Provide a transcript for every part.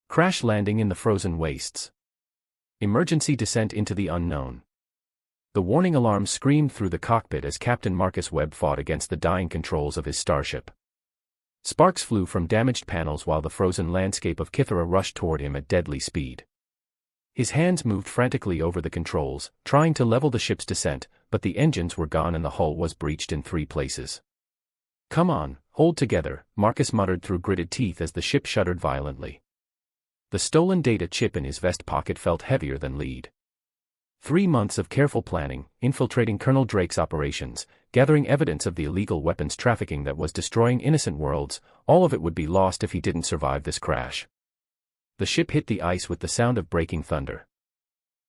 Crash landing in the frozen wastes. Emergency descent into the unknown. The warning alarm screamed through the cockpit as Captain Marcus Webb fought against the dying controls of his starship. Sparks flew from damaged panels while the frozen landscape of Kythera rushed toward him at deadly speed. His hands moved frantically over the controls, trying to level the ship's descent, but the engines were gone and the hull was breached in 3 places. "Come on, hold together," Marcus muttered through gritted teeth as the ship shuddered violently. The stolen data chip in his vest pocket felt heavier than lead. 3 months of careful planning, infiltrating Colonel Drake's operations, gathering evidence of the illegal weapons trafficking that was destroying innocent worlds, all of it would be lost if he didn't survive this crash. The ship hit the ice with the sound of breaking thunder.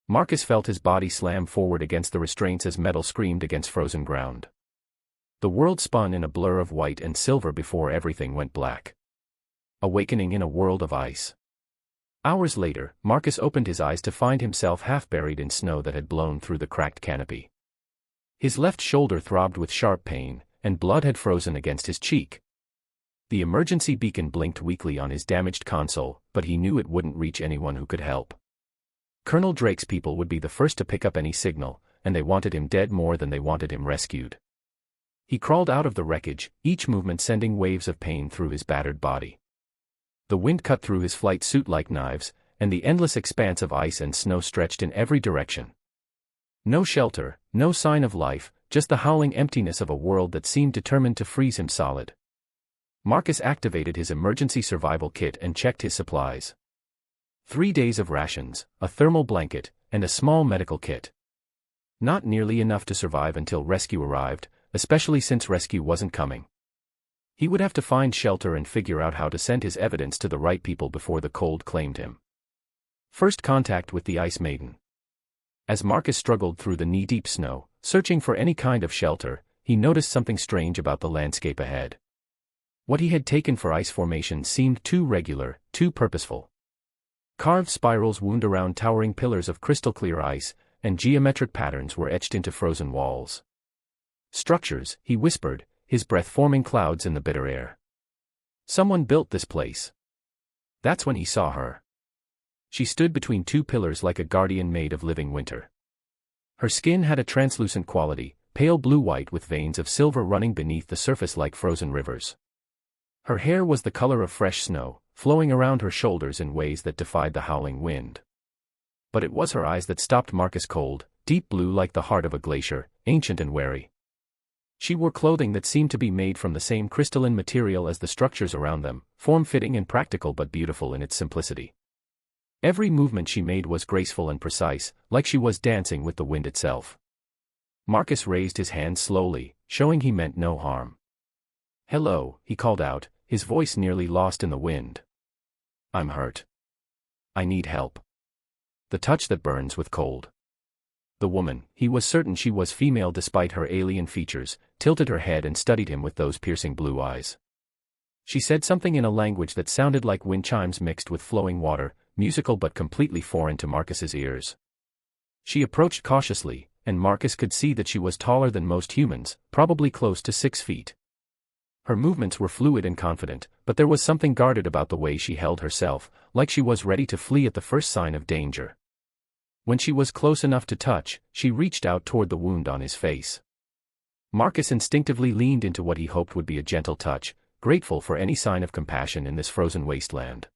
Marcus felt his body slam forward against the restraints as metal screamed against frozen ground. The world spun in a blur of white and silver before everything went black. Awakening in a world of ice. Hours later, Marcus opened his eyes to find himself half buried in snow that had blown through the cracked canopy. His left shoulder throbbed with sharp pain, and blood had frozen against his cheek. The emergency beacon blinked weakly on his damaged console, but he knew it wouldn't reach anyone who could help. Colonel Drake's people would be the first to pick up any signal, and they wanted him dead more than they wanted him rescued. He crawled out of the wreckage, each movement sending waves of pain through his battered body. The wind cut through his flight suit like knives, and the endless expanse of ice and snow stretched in every direction. No shelter, no sign of life, just the howling emptiness of a world that seemed determined to freeze him solid. Marcus activated his emergency survival kit and checked his supplies. 3 days of rations, a thermal blanket, and a small medical kit. Not nearly enough to survive until rescue arrived, especially since rescue wasn't coming. He would have to find shelter and figure out how to send his evidence to the right people before the cold claimed him. First contact with the Ice Maiden. As Marcus struggled through the knee-deep snow, searching for any kind of shelter, he noticed something strange about the landscape ahead. What he had taken for ice formations seemed too regular, too purposeful. Carved spirals wound around towering pillars of crystal-clear ice, and geometric patterns were etched into frozen walls. "Structures," he whispered, his breath forming clouds in the bitter air. "Someone built this place." That's when he saw her. She stood between 2 pillars like a guardian made of living winter. Her skin had a translucent quality, pale blue-white with veins of silver running beneath the surface like frozen rivers. Her hair was the color of fresh snow, flowing around her shoulders in ways that defied the howling wind. But it was her eyes that stopped Marcus cold, deep blue like the heart of a glacier, ancient and wary. She wore clothing that seemed to be made from the same crystalline material as the structures around them, form-fitting and practical but beautiful in its simplicity. Every movement she made was graceful and precise, like she was dancing with the wind itself. Marcus raised his hand slowly, showing he meant no harm. "Hello," he called out, his voice nearly lost in the wind. "I'm hurt. I need help." The touch that burns with cold. The woman, he was certain she was female despite her alien features, tilted her head and studied him with those piercing blue eyes. She said something in a language that sounded like wind chimes mixed with flowing water, musical but completely foreign to Marcus's ears. She approached cautiously, and Marcus could see that she was taller than most humans, probably close to 6 feet. Her movements were fluid and confident, but there was something guarded about the way she held herself, like she was ready to flee at the first sign of danger. When she was close enough to touch, she reached out toward the wound on his face. Marcus instinctively leaned into what he hoped would be a gentle touch, grateful for any sign of compassion in this frozen wasteland.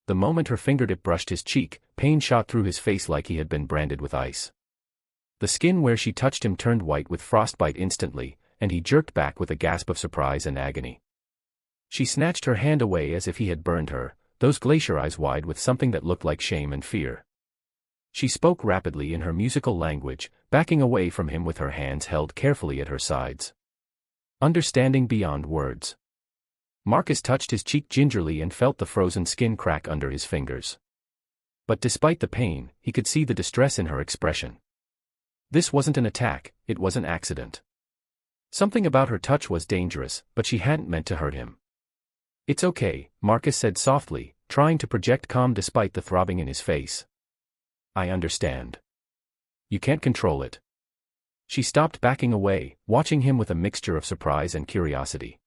The moment her fingertip brushed his cheek, pain shot through his face like he had been branded with ice. The skin where she touched him turned white with frostbite instantly, and he jerked back with a gasp of surprise and agony. She snatched her hand away as if he had burned her, those glacier eyes wide with something that looked like shame and fear. She spoke rapidly in her musical language, backing away from him with her hands held carefully at her sides. Understanding beyond words. Marcus touched his cheek gingerly and felt the frozen skin crack under his fingers. But despite the pain, he could see the distress in her expression. This wasn't an attack, it was an accident. Something about her touch was dangerous, but she hadn't meant to hurt him. "It's okay," Marcus said softly, trying to project calm despite the throbbing in his face. "I understand. You can't control it." She stopped backing away, watching him with a mixture of surprise and curiosity.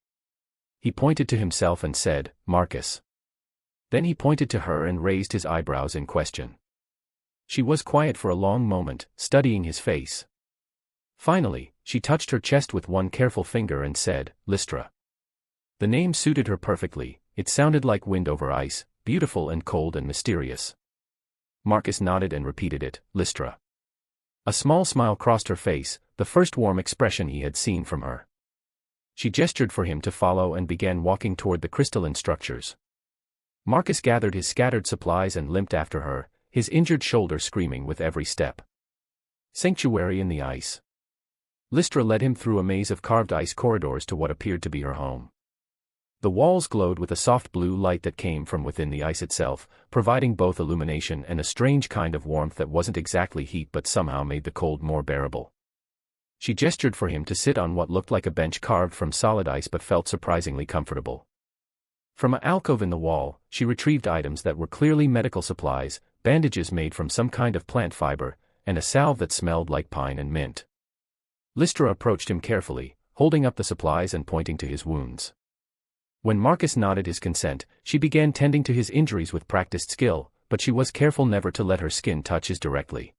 He pointed to himself and said, "Marcus." Then he pointed to her and raised his eyebrows in question. She was quiet for a long moment, studying his face. Finally, she touched her chest with one careful finger and said, "Lystra." The name suited her perfectly. It sounded like wind over ice, beautiful and cold and mysterious. Marcus nodded and repeated it, "Lystra." A small smile crossed her face, the first warm expression he had seen from her. She gestured for him to follow and began walking toward the crystalline structures. Marcus gathered his scattered supplies and limped after her, his injured shoulder screaming with every step. Sanctuary in the ice. Lystra led him through a maze of carved ice corridors to what appeared to be her home. The walls glowed with a soft blue light that came from within the ice itself, providing both illumination and a strange kind of warmth that wasn't exactly heat but somehow made the cold more bearable. She gestured for him to sit on what looked like a bench carved from solid ice but felt surprisingly comfortable. From an alcove in the wall, she retrieved items that were clearly medical supplies, bandages made from some kind of plant fiber, and a salve that smelled like pine and mint. Lystra approached him carefully, holding up the supplies and pointing to his wounds. When Marcus nodded his consent, she began tending to his injuries with practiced skill, but she was careful never to let her skin touch his directly.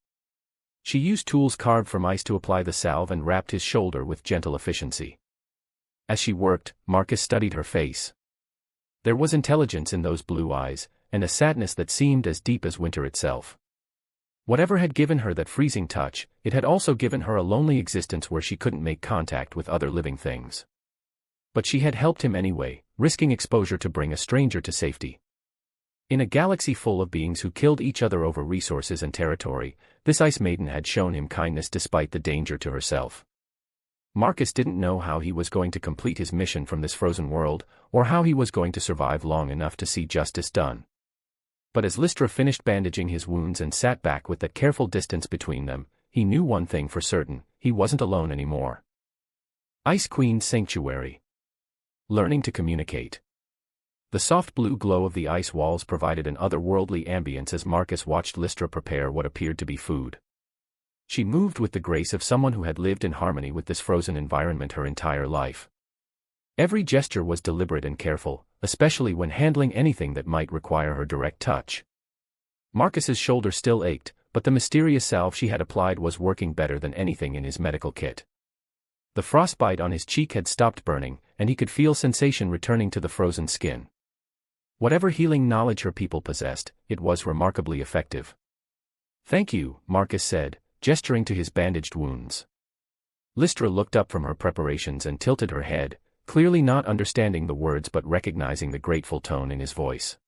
She used tools carved from ice to apply the salve and wrapped his shoulder with gentle efficiency. As she worked, Marcus studied her face. There was intelligence in those blue eyes, and a sadness that seemed as deep as winter itself. Whatever had given her that freezing touch, it had also given her a lonely existence where she couldn't make contact with other living things. But she had helped him anyway, risking exposure to bring a stranger to safety. In a galaxy full of beings who killed each other over resources and territory, this Ice Maiden had shown him kindness despite the danger to herself. Marcus didn't know how he was going to complete his mission from this frozen world, or how he was going to survive long enough to see justice done. But as Lystra finished bandaging his wounds and sat back with that careful distance between them, he knew one thing for certain: he wasn't alone anymore. Ice Queen's Sanctuary. Learning to communicate. The soft blue glow of the ice walls provided an otherworldly ambience as Marcus watched Lystra prepare what appeared to be food. She moved with the grace of someone who had lived in harmony with this frozen environment her entire life. Every gesture was deliberate and careful, especially when handling anything that might require her direct touch. Marcus's shoulder still ached, but the mysterious salve she had applied was working better than anything in his medical kit. The frostbite on his cheek had stopped burning, and he could feel sensation returning to the frozen skin. Whatever healing knowledge her people possessed, it was remarkably effective. "Thank you," Marcus said, gesturing to his bandaged wounds. Lystra looked up from her preparations and tilted her head, clearly not understanding the words but recognizing the grateful tone in his voice.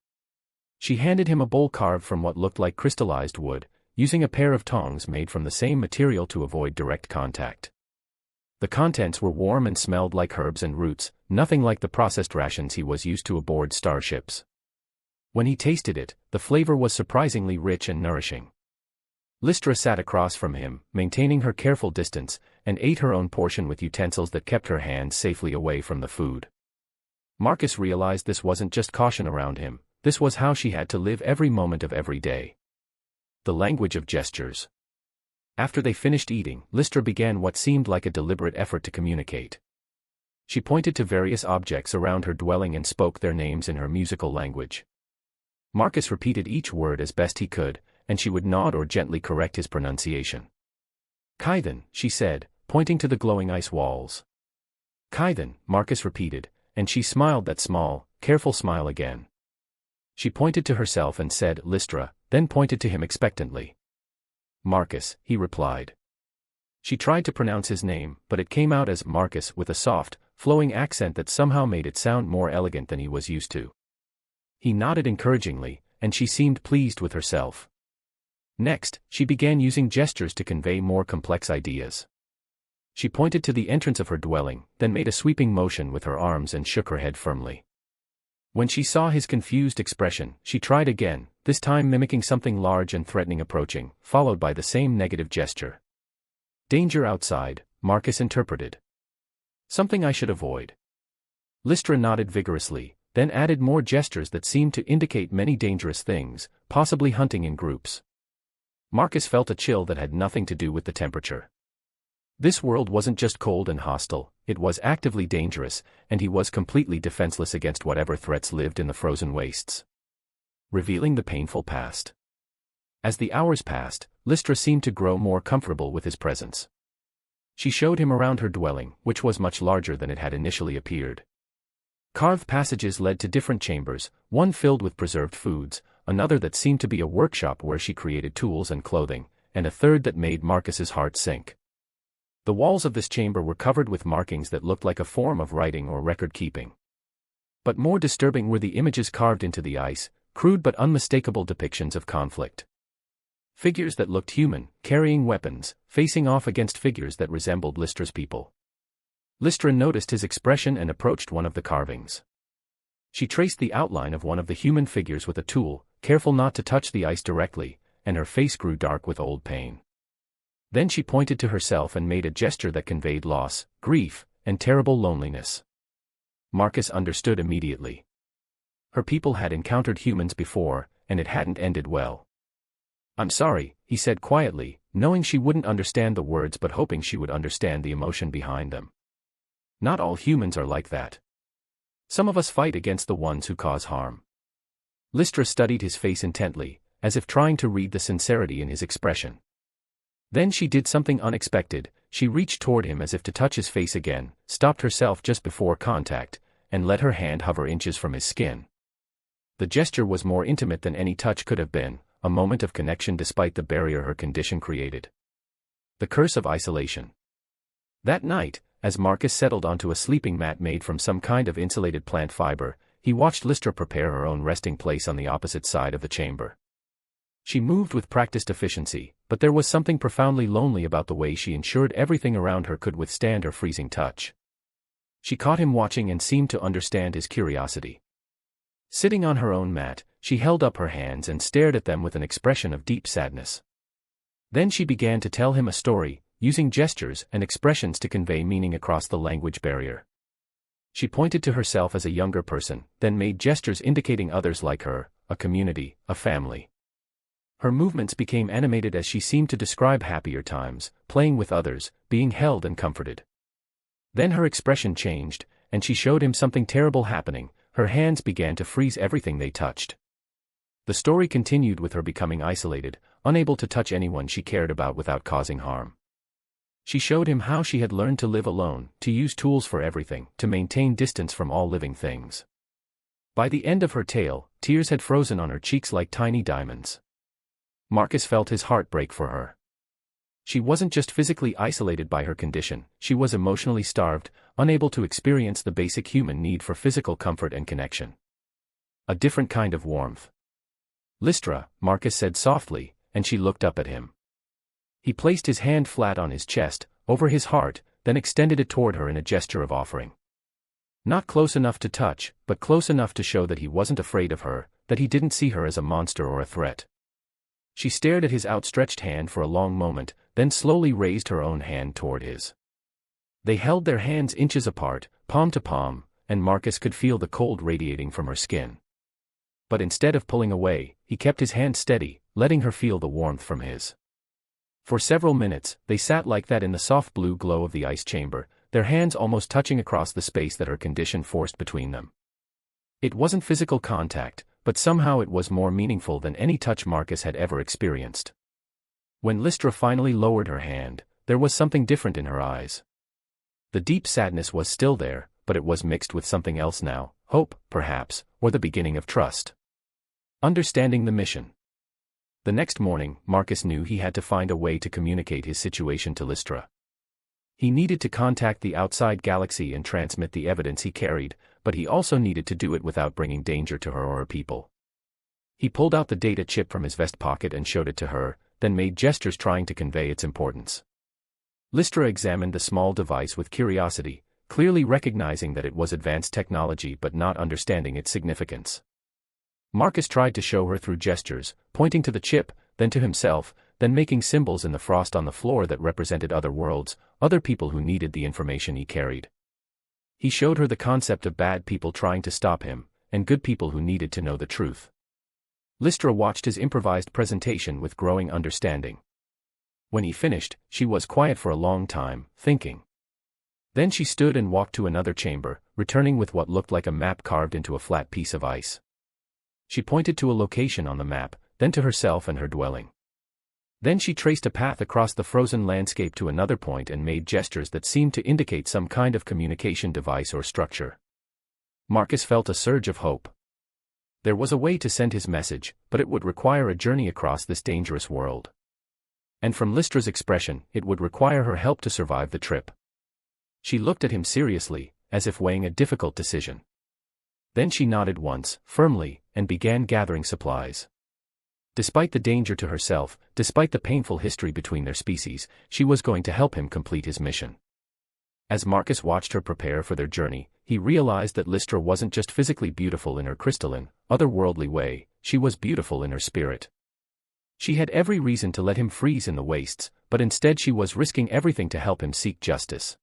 She handed him a bowl carved from what looked like crystallized wood, using a pair of tongs made from the same material to avoid direct contact. The contents were warm and smelled like herbs and roots, nothing like the processed rations he was used to aboard starships. When he tasted it, the flavor was surprisingly rich and nourishing. Lystra sat across from him, maintaining her careful distance, and ate her own portion with utensils that kept her hands safely away from the food. Marcus realized this wasn't just caution around him, this was how she had to live every moment of every day. The language of gestures. After they finished eating, Lystra began what seemed like a deliberate effort to communicate. She pointed to various objects around her dwelling and spoke their names in her musical language. Marcus repeated each word as best he could, and she would nod or gently correct his pronunciation. "Kythen," she said, pointing to the glowing ice walls. "Kythen," Marcus repeated, and she smiled that small, careful smile again. She pointed to herself and said, "Lystra," then pointed to him expectantly. "Marcus," he replied. She tried to pronounce his name, but it came out as Marcus with a soft, flowing accent that somehow made it sound more elegant than he was used to. He nodded encouragingly, and she seemed pleased with herself. Next, she began using gestures to convey more complex ideas. She pointed to the entrance of her dwelling, then made a sweeping motion with her arms and shook her head firmly. When she saw his confused expression, she tried again, this time mimicking something large and threatening approaching, followed by the same negative gesture. "Danger outside," Marcus interpreted. "Something I should avoid." Lystra nodded vigorously, then added more gestures that seemed to indicate many dangerous things, possibly hunting in groups. Marcus felt a chill that had nothing to do with the temperature. This world wasn't just cold and hostile, it was actively dangerous, and he was completely defenseless against whatever threats lived in the frozen wastes. revealing the painful past. As the hours passed, Lystra seemed to grow more comfortable with his presence. She showed him around her dwelling, which was much larger than it had initially appeared. Carved passages led to different chambers, one filled with preserved foods, another that seemed to be a workshop where she created tools and clothing, and a third that made Marcus's heart sink. The walls of this chamber were covered with markings that looked like a form of writing or record-keeping. But more disturbing were the images carved into the ice, crude but unmistakable depictions of conflict. Figures that looked human, carrying weapons, facing off against figures that resembled Lystra's people. Lystra noticed his expression and approached one of the carvings. She traced the outline of one of the human figures with a tool, careful not to touch the ice directly, and her face grew dark with old pain. Then she pointed to herself and made a gesture that conveyed loss, grief, and terrible loneliness. Marcus understood immediately. Her people had encountered humans before, and it hadn't ended well. "I'm sorry," he said quietly, knowing she wouldn't understand the words but hoping she would understand the emotion behind them. "Not all humans are like that. Some of us fight against the ones who cause harm." Lystra studied his face intently, as if trying to read the sincerity in his expression. Then she did something unexpected. She reached toward him as if to touch his face again, stopped herself just before contact, and let her hand hover inches from his skin. The gesture was more intimate than any touch could have been, a moment of connection despite the barrier her condition created. The curse of isolation. That night, as Marcus settled onto a sleeping mat made from some kind of insulated plant fiber, he watched Lystra prepare her own resting place on the opposite side of the chamber. She moved with practiced efficiency, but there was something profoundly lonely about the way she ensured everything around her could withstand her freezing touch. She caught him watching and seemed to understand his curiosity. Sitting on her own mat, she held up her hands and stared at them with an expression of deep sadness. Then she began to tell him a story, using gestures and expressions to convey meaning across the language barrier. She pointed to herself as a younger person, then made gestures indicating others like her, a community, a family. Her movements became animated as she seemed to describe happier times, playing with others, being held and comforted. Then her expression changed, and she showed him something terrible happening. Her hands began to freeze everything they touched. The story continued with her becoming isolated, unable to touch anyone she cared about without causing harm. She showed him how she had learned to live alone, to use tools for everything, to maintain distance from all living things. By the end of her tale, tears had frozen on her cheeks like tiny diamonds. Marcus felt his heart break for her. She wasn't just physically isolated by her condition, she was emotionally starved, unable to experience the basic human need for physical comfort and connection. A different kind of warmth. "Lystra," Marcus said softly, and she looked up at him. He placed his hand flat on his chest, over his heart, then extended it toward her in a gesture of offering. Not close enough to touch, but close enough to show that he wasn't afraid of her, that he didn't see her as a monster or a threat. She stared at his outstretched hand for a long moment, then slowly raised her own hand toward his. They held their hands inches apart, palm to palm, and Marcus could feel the cold radiating from her skin. But instead of pulling away, he kept his hand steady, letting her feel the warmth from his. For several minutes, they sat like that in the soft blue glow of the ice chamber, their hands almost touching across the space that her condition forced between them. It wasn't physical contact, but somehow it was more meaningful than any touch Marcus had ever experienced. When Lystra finally lowered her hand, there was something different in her eyes. The deep sadness was still there, but it was mixed with something else now, hope, perhaps, or the beginning of trust. Understanding the mission. The next morning, Marcus knew he had to find a way to communicate his situation to Lystra. He needed to contact the outside galaxy and transmit the evidence he carried, but he also needed to do it without bringing danger to her or her people. He pulled out the data chip from his vest pocket and showed it to her, then made gestures trying to convey its importance. Lystra examined the small device with curiosity, clearly recognizing that it was advanced technology but not understanding its significance. Marcus tried to show her through gestures, pointing to the chip, then to himself, then making symbols in the frost on the floor that represented other worlds, other people who needed the information he carried. He showed her the concept of bad people trying to stop him, and good people who needed to know the truth. Lystra watched his improvised presentation with growing understanding. When he finished, she was quiet for a long time, thinking. Then she stood and walked to another chamber, returning with what looked like a map carved into a flat piece of ice. She pointed to a location on the map, then to herself and her dwelling. Then she traced a path across the frozen landscape to another point and made gestures that seemed to indicate some kind of communication device or structure. Marcus felt a surge of hope. There was a way to send his message, but it would require a journey across this dangerous world. And from Lystra's expression, it would require her help to survive the trip. She looked at him seriously, as if weighing a difficult decision. Then she nodded once, firmly, and began gathering supplies. Despite the danger to herself, despite the painful history between their species, she was going to help him complete his mission. As Marcus watched her prepare for their journey, he realized that Lystra wasn't just physically beautiful in her crystalline, otherworldly way, she was beautiful in her spirit. She had every reason to let him freeze in the wastes, but instead she was risking everything to help him seek justice.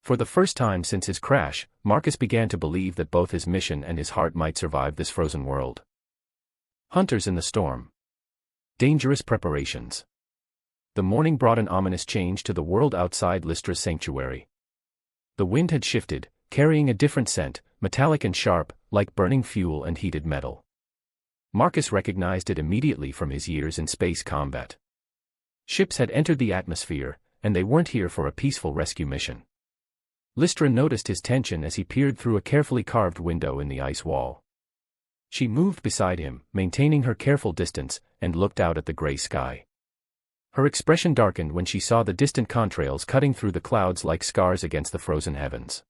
For the first time since his crash, Marcus began to believe that both his mission and his heart might survive this frozen world. Hunters in the storm. Dangerous preparations. The morning brought an ominous change to the world outside Lystra's sanctuary. The wind had shifted, carrying a different scent, metallic and sharp, like burning fuel and heated metal. Marcus recognized it immediately from his years in space combat. Ships had entered the atmosphere, and they weren't here for a peaceful rescue mission. Lystra noticed his tension as he peered through a carefully carved window in the ice wall. She moved beside him, maintaining her careful distance, and looked out at the gray sky. Her expression darkened when she saw the distant contrails cutting through the clouds like scars against the frozen heavens.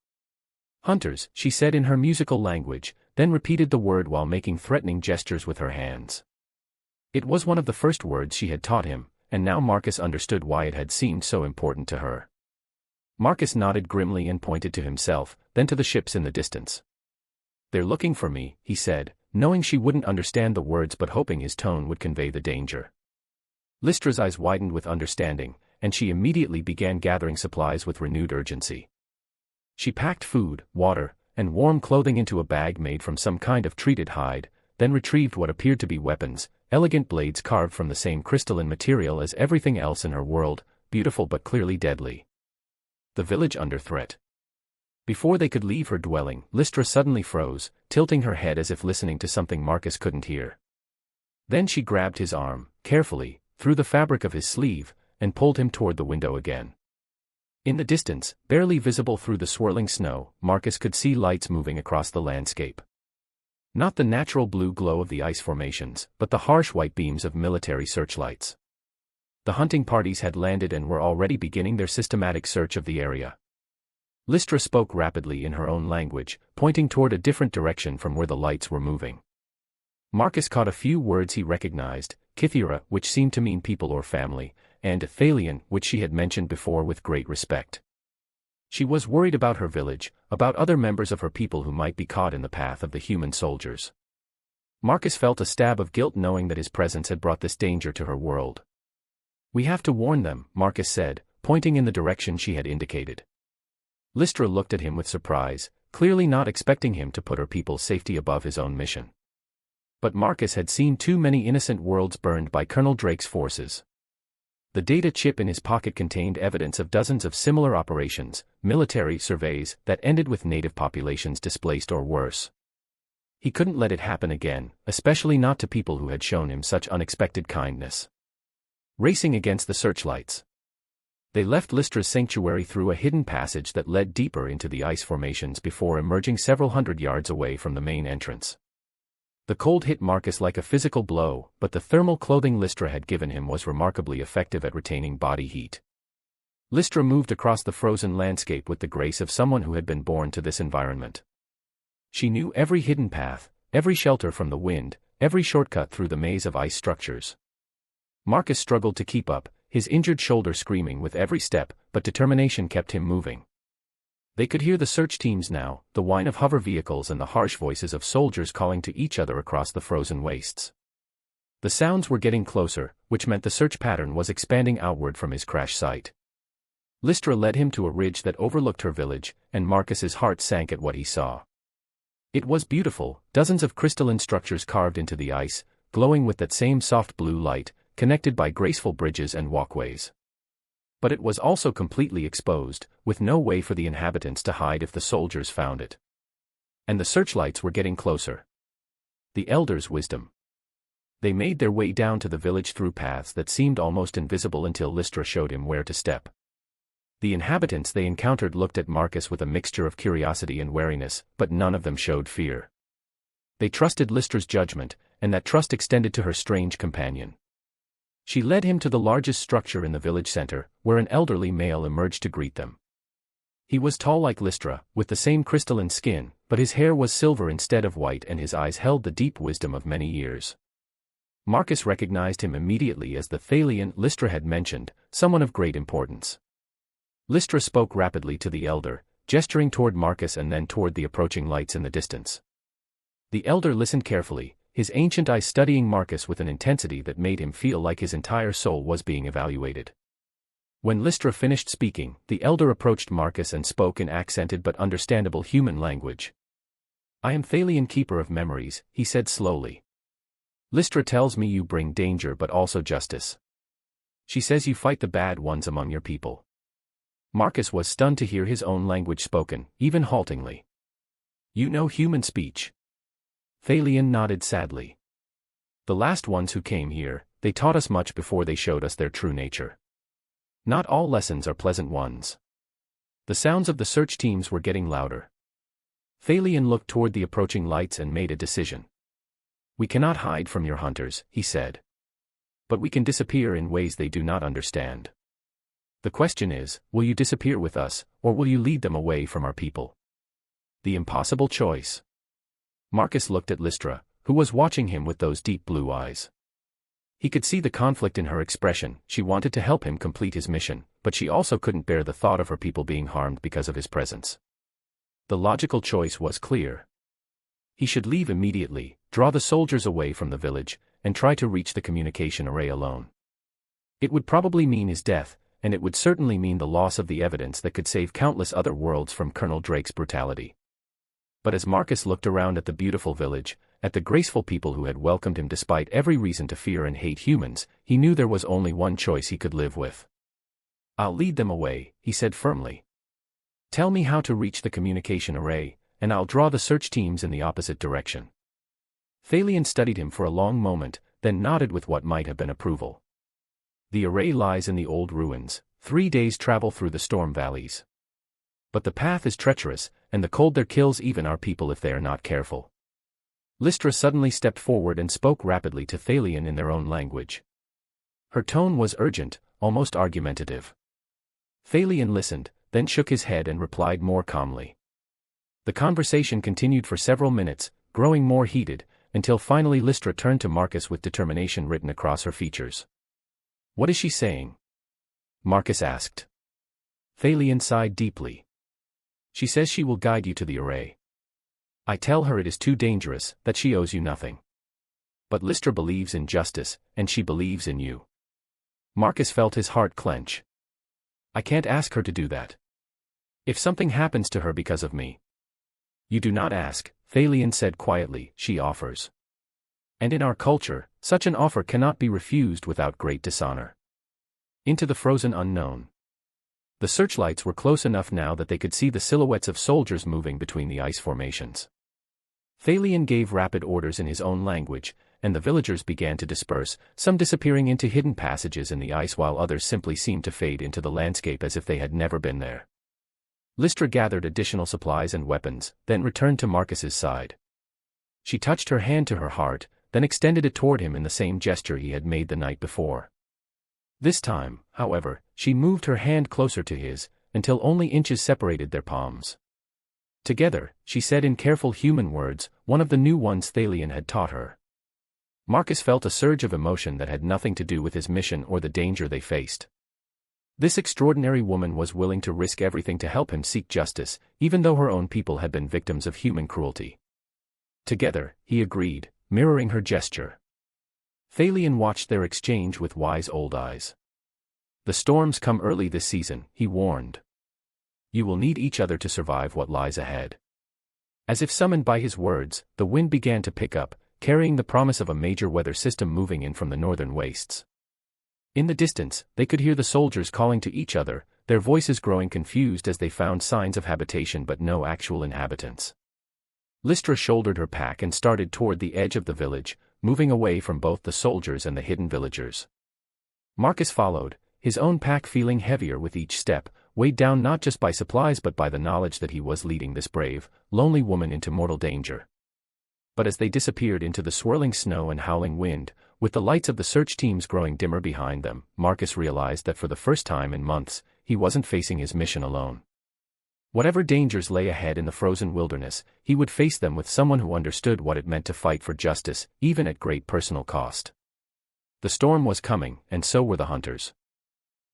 "Hunters," she said in her musical language, then repeated the word while making threatening gestures with her hands. It was one of the first words she had taught him, and now Marcus understood why it had seemed so important to her. Marcus nodded grimly and pointed to himself, then to the ships in the distance. "They're looking for me," he said, knowing she wouldn't understand the words but hoping his tone would convey the danger. Lystra's eyes widened with understanding, and she immediately began gathering supplies with renewed urgency. She packed food, water, and warm clothing into a bag made from some kind of treated hide, then retrieved what appeared to be weapons, elegant blades carved from the same crystalline material as everything else in her world, beautiful but clearly deadly. The village under threat. Before they could leave her dwelling, Lystra suddenly froze, tilting her head as if listening to something Marcus couldn't hear. Then she grabbed his arm, carefully, through the fabric of his sleeve, and pulled him toward the window again. In the distance, barely visible through the swirling snow, Marcus could see lights moving across the landscape. Not the natural blue glow of the ice formations, but the harsh white beams of military searchlights. The hunting parties had landed and were already beginning their systematic search of the area. Lystra spoke rapidly in her own language, pointing toward a different direction from where the lights were moving. Marcus caught a few words he recognized, Kythera, which seemed to mean people or family, and Thalian, which she had mentioned before with great respect. She was worried about her village, about other members of her people who might be caught in the path of the human soldiers. Marcus felt a stab of guilt knowing that his presence had brought this danger to her world. "We have to warn them," Marcus said, pointing in the direction she had indicated. Lystra looked at him with surprise, clearly not expecting him to put her people's safety above his own mission. But Marcus had seen too many innocent worlds burned by Colonel Drake's forces. The data chip in his pocket contained evidence of dozens of similar operations, military surveys, that ended with native populations displaced or worse. He couldn't let it happen again, especially not to people who had shown him such unexpected kindness. Racing against the searchlights. They left Lystra's sanctuary through a hidden passage that led deeper into the ice formations before emerging several hundred yards away from the main entrance. The cold hit Marcus like a physical blow, but the thermal clothing Lystra had given him was remarkably effective at retaining body heat. Lystra moved across the frozen landscape with the grace of someone who had been born to this environment. She knew every hidden path, every shelter from the wind, every shortcut through the maze of ice structures. Marcus struggled to keep up, his injured shoulder screaming with every step, but determination kept him moving. They could hear the search teams now, the whine of hover vehicles and the harsh voices of soldiers calling to each other across the frozen wastes. The sounds were getting closer, which meant the search pattern was expanding outward from his crash site. Lystra led him to a ridge that overlooked her village, and Marcus's heart sank at what he saw. It was beautiful, dozens of crystalline structures carved into the ice, glowing with that same soft blue light, connected by graceful bridges and walkways. But it was also completely exposed, with no way for the inhabitants to hide if the soldiers found it. And the searchlights were getting closer. The elders' wisdom. They made their way down to the village through paths that seemed almost invisible until Lystra showed him where to step. The inhabitants they encountered looked at Marcus with a mixture of curiosity and wariness, but none of them showed fear. They trusted Lystra's judgment, and that trust extended to her strange companion. She led him to the largest structure in the village center, where an elderly male emerged to greet them. He was tall like Lystra, with the same crystalline skin, but his hair was silver instead of white and his eyes held the deep wisdom of many years. Marcus recognized him immediately as the Thalian Lystra had mentioned, someone of great importance. Lystra spoke rapidly to the elder, gesturing toward Marcus and then toward the approaching lights in the distance. The elder listened carefully, his ancient eyes studying Marcus with an intensity that made him feel like his entire soul was being evaluated. When Lystra finished speaking, the elder approached Marcus and spoke in accented but understandable human language. "I am Thalian, keeper of memories," he said slowly. "Lystra tells me you bring danger but also justice. She says you fight the bad ones among your people." Marcus was stunned to hear his own language spoken, even haltingly. "You know human speech?" Thalian nodded sadly. "The last ones who came here, they taught us much before they showed us their true nature. Not all lessons are pleasant ones." The sounds of the search teams were getting louder. Thalian looked toward the approaching lights and made a decision. "We cannot hide from your hunters," he said. "But we can disappear in ways they do not understand. The question is, will you disappear with us, or will you lead them away from our people?" The impossible choice. Marcus looked at Lystra, who was watching him with those deep blue eyes. He could see the conflict in her expression. She wanted to help him complete his mission, but she also couldn't bear the thought of her people being harmed because of his presence. The logical choice was clear. He should leave immediately, draw the soldiers away from the village, and try to reach the communication array alone. It would probably mean his death, and it would certainly mean the loss of the evidence that could save countless other worlds from Colonel Drake's brutality. But as Marcus looked around at the beautiful village, at the graceful people who had welcomed him despite every reason to fear and hate humans, he knew there was only one choice he could live with. "I'll lead them away," he said firmly. "Tell me how to reach the communication array, and I'll draw the search teams in the opposite direction." Thalian studied him for a long moment, then nodded with what might have been approval. "The array lies in the old ruins, 3 days' travel through the storm valleys. But the path is treacherous, and the cold there kills even our people if they are not careful." Lystra suddenly stepped forward and spoke rapidly to Thalian in their own language. Her tone was urgent, almost argumentative. Thalian listened, then shook his head and replied more calmly. The conversation continued for several minutes, growing more heated, until finally Lystra turned to Marcus with determination written across her features. "What is she saying?" Marcus asked. Thalian sighed deeply. "She says she will guide you to the array. I tell her it is too dangerous, that she owes you nothing. But Lystra believes in justice, and she believes in you." Marcus felt his heart clench. "I can't ask her to do that. If something happens to her because of me—" "You do not ask," Thalian said quietly, "she offers. And in our culture, such an offer cannot be refused without great dishonor." Into the frozen unknown. The searchlights were close enough now that they could see the silhouettes of soldiers moving between the ice formations. Thalian gave rapid orders in his own language, and the villagers began to disperse, some disappearing into hidden passages in the ice while others simply seemed to fade into the landscape as if they had never been there. Lystra gathered additional supplies and weapons, then returned to Marcus's side. She touched her hand to her heart, then extended it toward him in the same gesture he had made the night before. This time, however, she moved her hand closer to his, until only inches separated their palms. "Together," she said in careful human words, one of the new ones Thalian had taught her. Marcus felt a surge of emotion that had nothing to do with his mission or the danger they faced. This extraordinary woman was willing to risk everything to help him seek justice, even though her own people had been victims of human cruelty. "Together," he agreed, mirroring her gesture. Thalian watched their exchange with wise old eyes. "The storms come early this season," he warned. "You will need each other to survive what lies ahead." As if summoned by his words, the wind began to pick up, carrying the promise of a major weather system moving in from the northern wastes. In the distance, they could hear the soldiers calling to each other, their voices growing confused as they found signs of habitation but no actual inhabitants. Lystra shouldered her pack and started toward the edge of the village, moving away from both the soldiers and the hidden villagers. Marcus followed, his own pack feeling heavier with each step, weighed down not just by supplies but by the knowledge that he was leading this brave, lonely woman into mortal danger. But as they disappeared into the swirling snow and howling wind, with the lights of the search teams growing dimmer behind them, Marcus realized that for the first time in months, he wasn't facing his mission alone. Whatever dangers lay ahead in the frozen wilderness, he would face them with someone who understood what it meant to fight for justice, even at great personal cost. The storm was coming, and so were the hunters.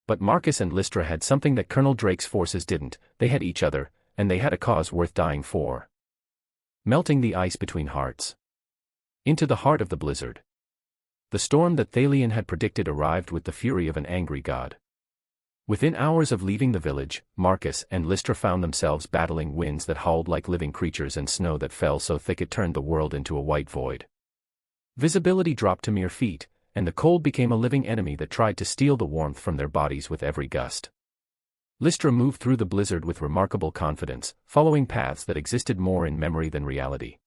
But Marcus and Lystra had something that Colonel Drake's forces didn't. They had each other, and they had a cause worth dying for. Melting the ice between hearts. Into the heart of the blizzard. The storm that Thalion had predicted arrived with the fury of an angry god. Within hours of leaving the village, Marcus and Lystra found themselves battling winds that howled like living creatures and snow that fell so thick it turned the world into a white void. Visibility dropped to mere feet, and the cold became a living enemy that tried to steal the warmth from their bodies with every gust. Lystra moved through the blizzard with remarkable confidence, following paths that existed more in memory than reality.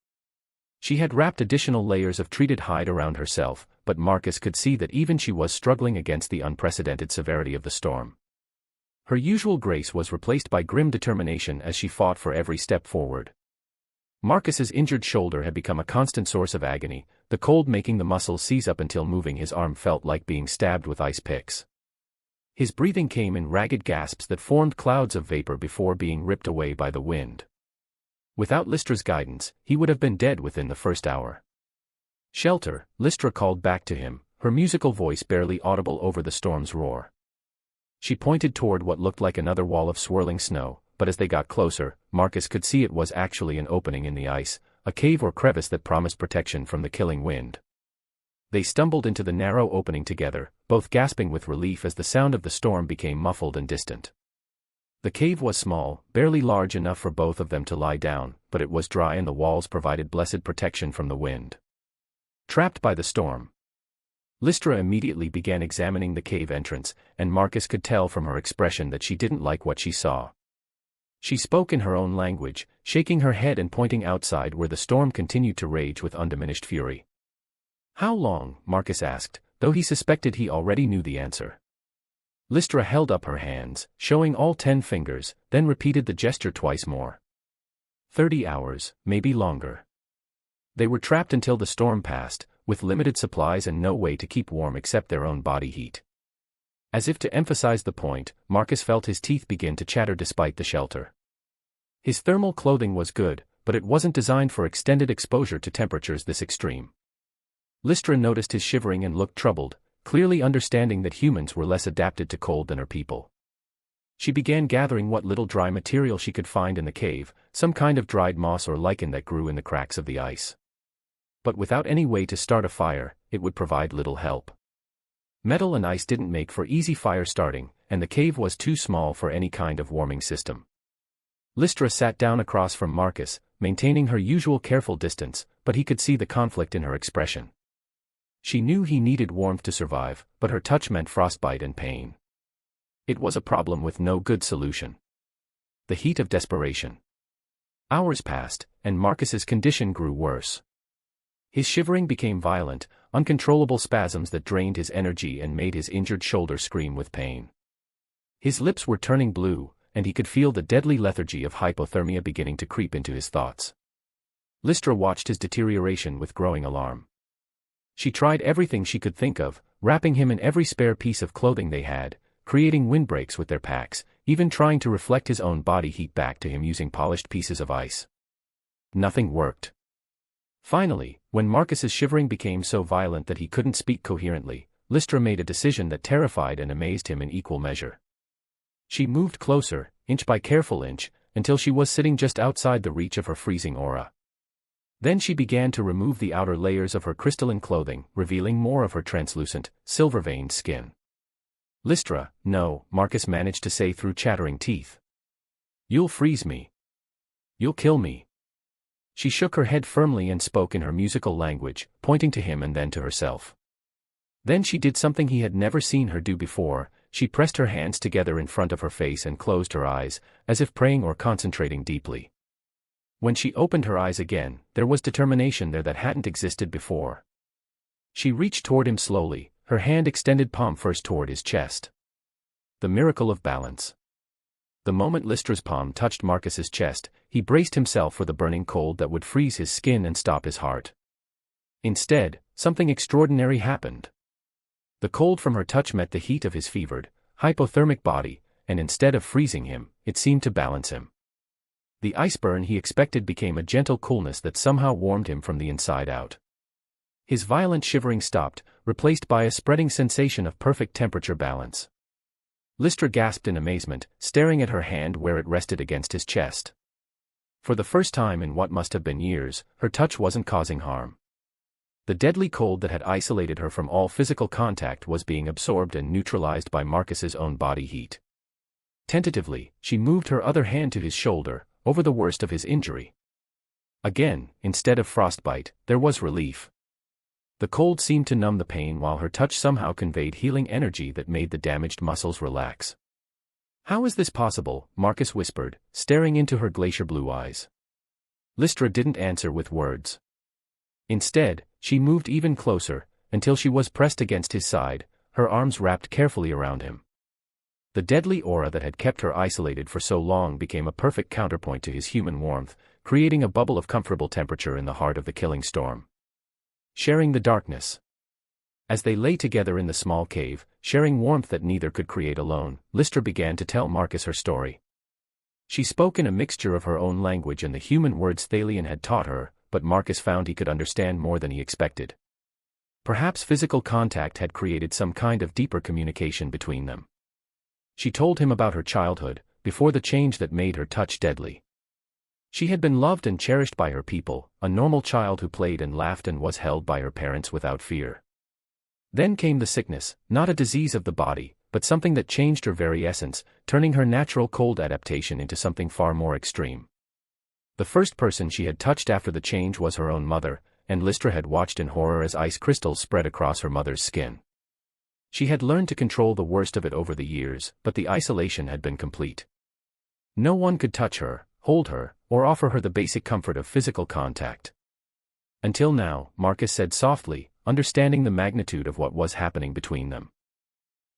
She had wrapped additional layers of treated hide around herself, but Marcus could see that even she was struggling against the unprecedented severity of the storm. Her usual grace was replaced by grim determination as she fought for every step forward. Marcus's injured shoulder had become a constant source of agony, the cold making the muscles seize up until moving his arm felt like being stabbed with ice picks. His breathing came in ragged gasps that formed clouds of vapor before being ripped away by the wind. Without Lystra's guidance, he would have been dead within the first hour. "Shelter," Lystra called back to him, her musical voice barely audible over the storm's roar. She pointed toward what looked like another wall of swirling snow, but as they got closer, Marcus could see it was actually an opening in the ice, a cave or crevice that promised protection from the killing wind. They stumbled into the narrow opening together, both gasping with relief as the sound of the storm became muffled and distant. The cave was small, barely large enough for both of them to lie down, but it was dry and the walls provided blessed protection from the wind. Trapped by the storm. Lystra immediately began examining the cave entrance, and Marcus could tell from her expression that she didn't like what she saw. She spoke in her own language, shaking her head and pointing outside where the storm continued to rage with undiminished fury. "How long?" Marcus asked, though he suspected he already knew the answer. Lystra held up her hands, showing all 10 fingers, then repeated the gesture twice more. 30 hours, maybe longer. They were trapped until the storm passed, with limited supplies and no way to keep warm except their own body heat. As if to emphasize the point, Marcus felt his teeth begin to chatter despite the shelter. His thermal clothing was good, but it wasn't designed for extended exposure to temperatures this extreme. Lystra noticed his shivering and looked troubled, clearly understanding that humans were less adapted to cold than her people. She began gathering what little dry material she could find in the cave, some kind of dried moss or lichen that grew in the cracks of the ice. But without any way to start a fire, it would provide little help. Metal and ice didn't make for easy fire starting, and the cave was too small for any kind of warming system. Lystra sat down across from Marcus, maintaining her usual careful distance, but he could see the conflict in her expression. She knew he needed warmth to survive, but her touch meant frostbite and pain. It was a problem with no good solution. The heat of desperation. Hours passed, and Marcus's condition grew worse. His shivering became violent, uncontrollable spasms that drained his energy and made his injured shoulder scream with pain. His lips were turning blue, and he could feel the deadly lethargy of hypothermia beginning to creep into his thoughts. Lystra watched his deterioration with growing alarm. She tried everything she could think of, wrapping him in every spare piece of clothing they had, creating windbreaks with their packs, even trying to reflect his own body heat back to him using polished pieces of ice. Nothing worked. Finally, when Marcus's shivering became so violent that he couldn't speak coherently, Lystra made a decision that terrified and amazed him in equal measure. She moved closer, inch by careful inch, until she was sitting just outside the reach of her freezing aura. Then she began to remove the outer layers of her crystalline clothing, revealing more of her translucent, silver-veined skin. "Lystra, no," Marcus managed to say through chattering teeth. "You'll freeze me. You'll kill me." She shook her head firmly and spoke in her musical language, pointing to him and then to herself. Then she did something he had never seen her do before. She pressed her hands together in front of her face and closed her eyes, as if praying or concentrating deeply. When she opened her eyes again, there was determination there that hadn't existed before. She reached toward him slowly, her hand extended palm first toward his chest. The miracle of balance. The moment Lystra's palm touched Marcus's chest, he braced himself for the burning cold that would freeze his skin and stop his heart. Instead, something extraordinary happened. The cold from her touch met the heat of his fevered, hypothermic body, and instead of freezing him, it seemed to balance him. The ice burn he expected became a gentle coolness that somehow warmed him from the inside out. His violent shivering stopped, replaced by a spreading sensation of perfect temperature balance. Lystra gasped in amazement, staring at her hand where it rested against his chest. For the first time in what must have been years, her touch wasn't causing harm. The deadly cold that had isolated her from all physical contact was being absorbed and neutralized by Marcus's own body heat. Tentatively, she moved her other hand to his shoulder, over the worst of his injury. Again, instead of frostbite, there was relief. The cold seemed to numb the pain while her touch somehow conveyed healing energy that made the damaged muscles relax. "How is this possible?" Marcus whispered, staring into her glacier blue eyes. Lystra didn't answer with words. Instead, she moved even closer, until she was pressed against his side, her arms wrapped carefully around him. The deadly aura that had kept her isolated for so long became a perfect counterpoint to his human warmth, creating a bubble of comfortable temperature in the heart of the killing storm. Sharing the darkness. As they lay together in the small cave, sharing warmth that neither could create alone, Lystra began to tell Marcus her story. She spoke in a mixture of her own language and the human words Thalion had taught her, but Marcus found he could understand more than he expected. Perhaps physical contact had created some kind of deeper communication between them. She told him about her childhood, before the change that made her touch deadly. She had been loved and cherished by her people, a normal child who played and laughed and was held by her parents without fear. Then came the sickness, not a disease of the body, but something that changed her very essence, turning her natural cold adaptation into something far more extreme. The first person she had touched after the change was her own mother, and Lystra had watched in horror as ice crystals spread across her mother's skin. She had learned to control the worst of it over the years, but the isolation had been complete. No one could touch her, hold her, or offer her the basic comfort of physical contact. Until now, Marcus said softly, understanding the magnitude of what was happening between them.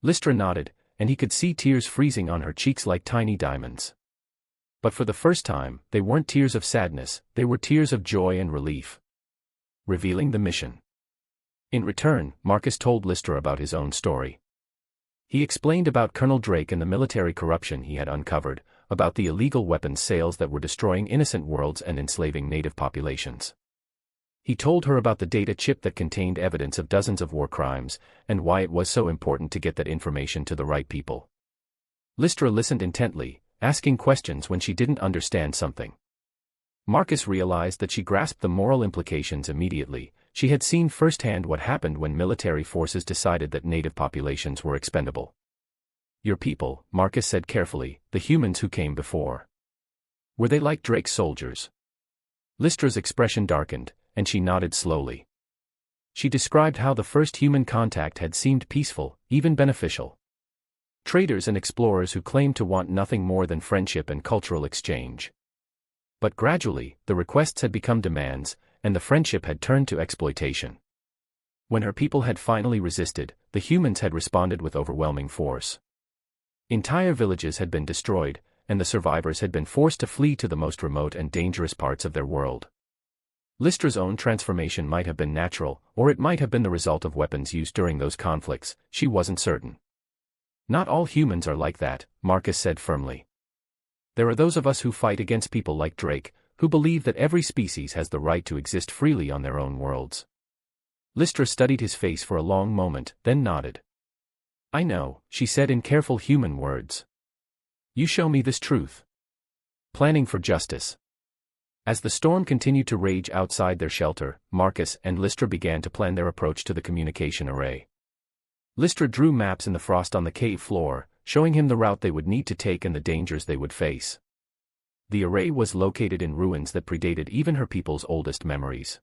Lystra nodded, and he could see tears freezing on her cheeks like tiny diamonds. But for the first time, they weren't tears of sadness, they were tears of joy and relief. Revealing the mission. In return, Marcus told Lystra about his own story. He explained about Colonel Drake and the military corruption he had uncovered, about the illegal weapons sales that were destroying innocent worlds and enslaving native populations. He told her about the data chip that contained evidence of dozens of war crimes, and why it was so important to get that information to the right people. Lystra listened intently, asking questions when she didn't understand something. Marcus realized that she grasped the moral implications immediately. She had seen firsthand what happened when military forces decided that native populations were expendable. "Your people," Marcus said carefully, "the humans who came before. Were they like Drake's soldiers?" Lystra's expression darkened, and she nodded slowly. She described how the first human contact had seemed peaceful, even beneficial. Traders and explorers who claimed to want nothing more than friendship and cultural exchange. But gradually, the requests had become demands, and the friendship had turned to exploitation. When her people had finally resisted, the humans had responded with overwhelming force. Entire villages had been destroyed, and the survivors had been forced to flee to the most remote and dangerous parts of their world. Lystra's own transformation might have been natural, or it might have been the result of weapons used during those conflicts, she wasn't certain. "Not all humans are like that," Marcus said firmly. "There are those of us who fight against people like Drake, who believe that every species has the right to exist freely on their own worlds." Lystra studied his face for a long moment, then nodded. "I know," she said in careful human words. "You show me this truth." Planning for justice. As the storm continued to rage outside their shelter, Marcus and Lystra began to plan their approach to the communication array. Lystra drew maps in the frost on the cave floor, showing him the route they would need to take and the dangers they would face. The array was located in ruins that predated even her people's oldest memories.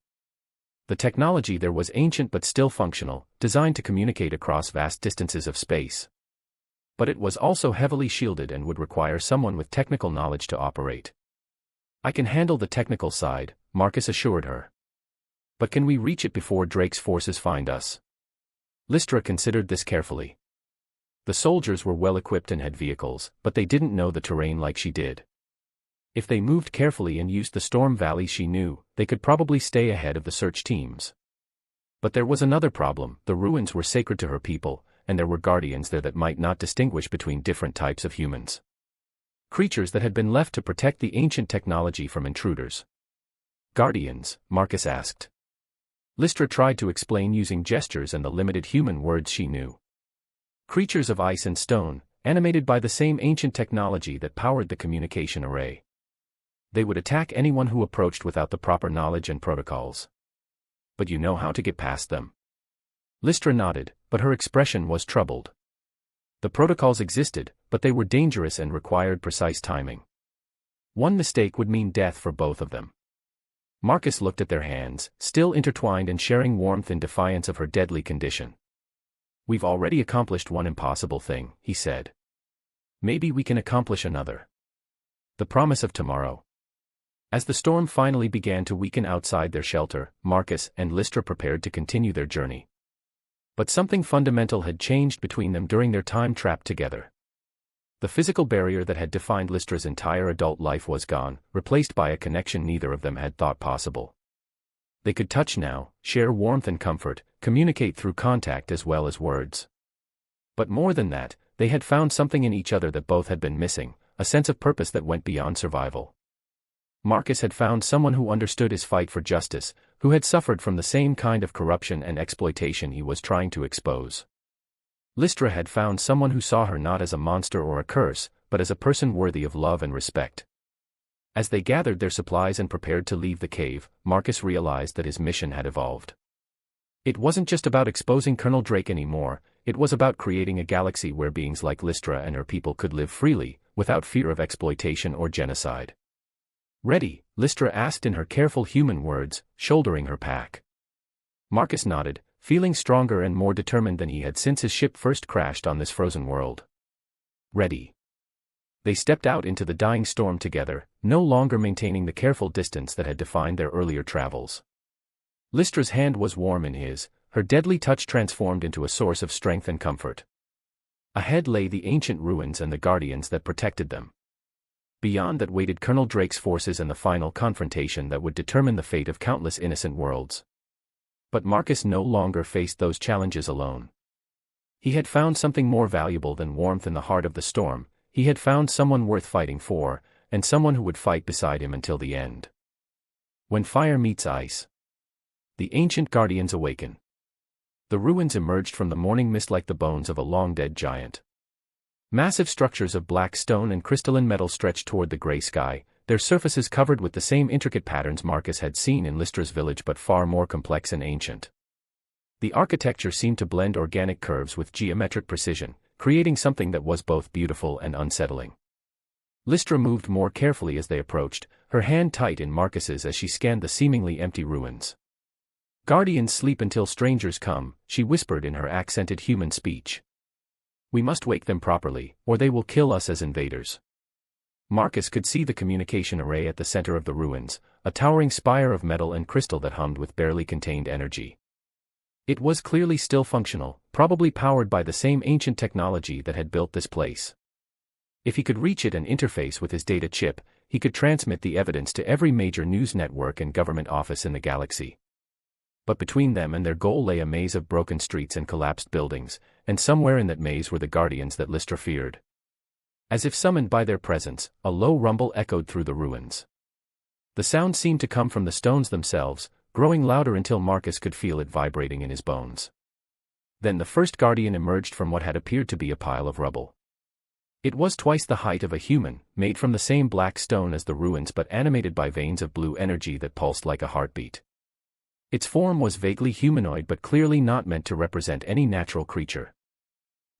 The technology there was ancient but still functional, designed to communicate across vast distances of space. But it was also heavily shielded and would require someone with technical knowledge to operate. I can handle the technical side, Marcus assured her. But can we reach it before Drake's forces find us? Lystra considered this carefully. The soldiers were well equipped and had vehicles, but they didn't know the terrain like she did. If they moved carefully and used the storm valleys she knew, they could probably stay ahead of the search teams. But there was another problem: the ruins were sacred to her people, and there were guardians there that might not distinguish between different types of humans. Creatures that had been left to protect the ancient technology from intruders. Guardians? Marcus asked. Lystra tried to explain using gestures and the limited human words she knew. Creatures of ice and stone, animated by the same ancient technology that powered the communication array. They would attack anyone who approached without the proper knowledge and protocols. But you know how to get past them? Lystra nodded, but her expression was troubled. The protocols existed, but they were dangerous and required precise timing. One mistake would mean death for both of them. Marcus looked at their hands, still intertwined and sharing warmth in defiance of her deadly condition. We've already accomplished one impossible thing, he said. Maybe we can accomplish another. The promise of tomorrow. As the storm finally began to weaken outside their shelter, Marcus and Lystra prepared to continue their journey. But something fundamental had changed between them during their time trapped together. The physical barrier that had defined Lystra's entire adult life was gone, replaced by a connection neither of them had thought possible. They could touch now, share warmth and comfort, communicate through contact as well as words. But more than that, they had found something in each other that both had been missing, a sense of purpose that went beyond survival. Marcus had found someone who understood his fight for justice, who had suffered from the same kind of corruption and exploitation he was trying to expose. Lystra had found someone who saw her not as a monster or a curse, but as a person worthy of love and respect. As they gathered their supplies and prepared to leave the cave, Marcus realized that his mission had evolved. It wasn't just about exposing Colonel Drake anymore, it was about creating a galaxy where beings like Lystra and her people could live freely, without fear of exploitation or genocide. Ready? Lystra asked in her careful human words, shouldering her pack. Marcus nodded, feeling stronger and more determined than he had since his ship first crashed on this frozen world. Ready. They stepped out into the dying storm together, no longer maintaining the careful distance that had defined their earlier travels. Lystra's hand was warm in his, her deadly touch transformed into a source of strength and comfort. Ahead lay the ancient ruins and the guardians that protected them. Beyond that waited Colonel Drake's forces and the final confrontation that would determine the fate of countless innocent worlds. But Marcus no longer faced those challenges alone. He had found something more valuable than warmth in the heart of the storm. He had found someone worth fighting for, and someone who would fight beside him until the end. When fire meets ice. The ancient guardians awaken. The ruins emerged from the morning mist like the bones of a long-dead giant. Massive structures of black stone and crystalline metal stretched toward the gray sky, their surfaces covered with the same intricate patterns Marcus had seen in Lystra's village but far more complex and ancient. The architecture seemed to blend organic curves with geometric precision, creating something that was both beautiful and unsettling. Lystra moved more carefully as they approached, her hand tight in Marcus's as she scanned the seemingly empty ruins. "Guardians sleep until strangers come," she whispered in her accented human speech. "We must wake them properly, or they will kill us as invaders." Marcus could see the communication array at the center of the ruins, a towering spire of metal and crystal that hummed with barely contained energy. It was clearly still functional, probably powered by the same ancient technology that had built this place. If he could reach it and interface with his data chip, he could transmit the evidence to every major news network and government office in the galaxy. But between them and their goal lay a maze of broken streets and collapsed buildings, and somewhere in that maze were the guardians that Lystra feared. As if summoned by their presence, a low rumble echoed through the ruins. The sound seemed to come from the stones themselves, growing louder until Marcus could feel it vibrating in his bones. Then the first guardian emerged from what had appeared to be a pile of rubble. It was twice the height of a human, made from the same black stone as the ruins but animated by veins of blue energy that pulsed like a heartbeat. Its form was vaguely humanoid but clearly not meant to represent any natural creature.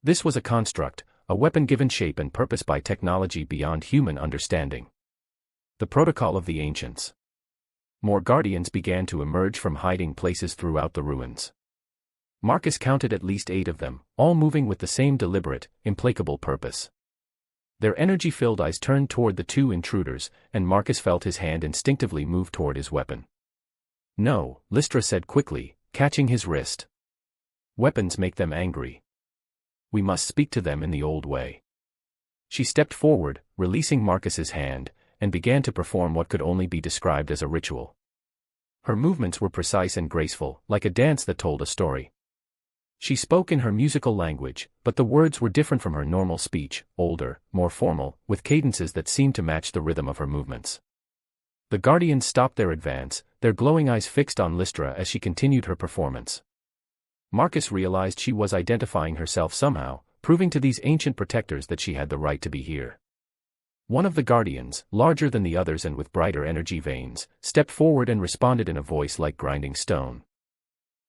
This was a construct, a weapon given shape and purpose by technology beyond human understanding. The protocol of the ancients. More guardians began to emerge from hiding places throughout the ruins. Marcus counted at least 8 of them, all moving with the same deliberate, implacable purpose. Their energy-filled eyes turned toward the two intruders, and Marcus felt his hand instinctively move toward his weapon. "No," Lystra said quickly, catching his wrist. "Weapons make them angry. We must speak to them in the old way." She stepped forward, releasing Marcus's hand, and began to perform what could only be described as a ritual. Her movements were precise and graceful, like a dance that told a story. She spoke in her musical language, but the words were different from her normal speech, older, more formal, with cadences that seemed to match the rhythm of her movements. The Guardians stopped their advance, their glowing eyes fixed on Lystra as she continued her performance. Marcus realized she was identifying herself somehow, proving to these ancient protectors that she had the right to be here. One of the Guardians, larger than the others and with brighter energy veins, stepped forward and responded in a voice like grinding stone.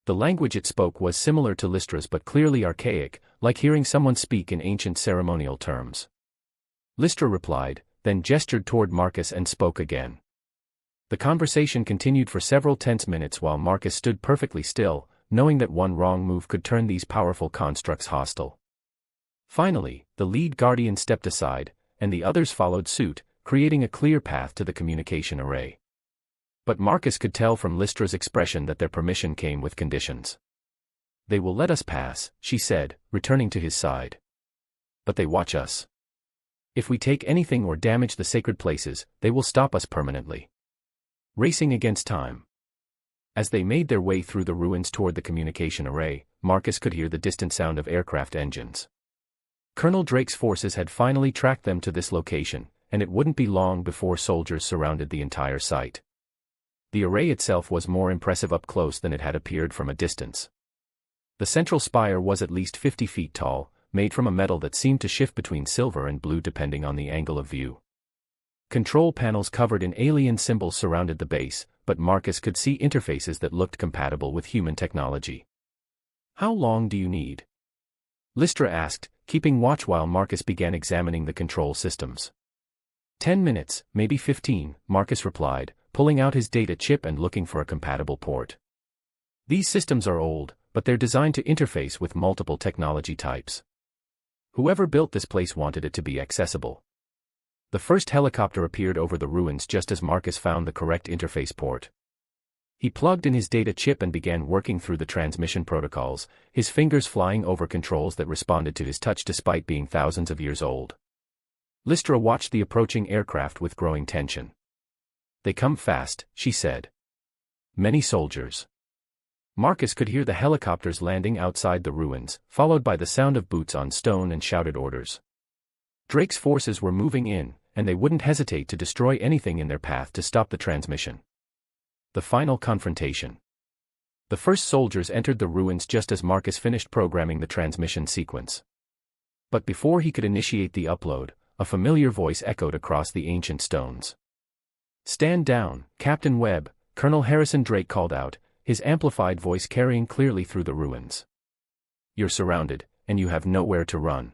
The language it spoke was similar to Lystra's but clearly archaic, like hearing someone speak in ancient ceremonial terms. Lystra replied, then gestured toward Marcus and spoke again. The conversation continued for several tense minutes while Marcus stood perfectly still, knowing that one wrong move could turn these powerful constructs hostile. Finally, the lead Guardian stepped aside, and the others followed suit, creating a clear path to the communication array. But Marcus could tell from Lystra's expression that their permission came with conditions. "They will let us pass," she said, returning to his side. "But they watch us. If we take anything or damage the sacred places, they will stop us permanently." Racing against time. As they made their way through the ruins toward the communication array, Marcus could hear the distant sound of aircraft engines. Colonel Drake's forces had finally tracked them to this location, and it wouldn't be long before soldiers surrounded the entire site. The array itself was more impressive up close than it had appeared from a distance. The central spire was at least 50 feet tall, made from a metal that seemed to shift between silver and blue depending on the angle of view. Control panels covered in alien symbols surrounded the base, but Marcus could see interfaces that looked compatible with human technology. "How long do you need?" Lystra asked, keeping watch while Marcus began examining the control systems. 10 minutes, maybe 15, Marcus replied, pulling out his data chip and looking for a compatible port. "These systems are old, but they're designed to interface with multiple technology types. Whoever built this place wanted it to be accessible." The first helicopter appeared over the ruins just as Marcus found the correct interface port. He plugged in his data chip and began working through the transmission protocols, his fingers flying over controls that responded to his touch despite being thousands of years old. Lystra watched the approaching aircraft with growing tension. "They come fast," she said. "Many soldiers." Marcus could hear the helicopters landing outside the ruins, followed by the sound of boots on stone and shouted orders. Drake's forces were moving in, and they wouldn't hesitate to destroy anything in their path to stop the transmission. The final confrontation. The first soldiers entered the ruins just as Marcus finished programming the transmission sequence. But before he could initiate the upload, a familiar voice echoed across the ancient stones. "Stand down, Captain Webb," Colonel Harrison Drake called out, his amplified voice carrying clearly through the ruins. "You're surrounded, and you have nowhere to run.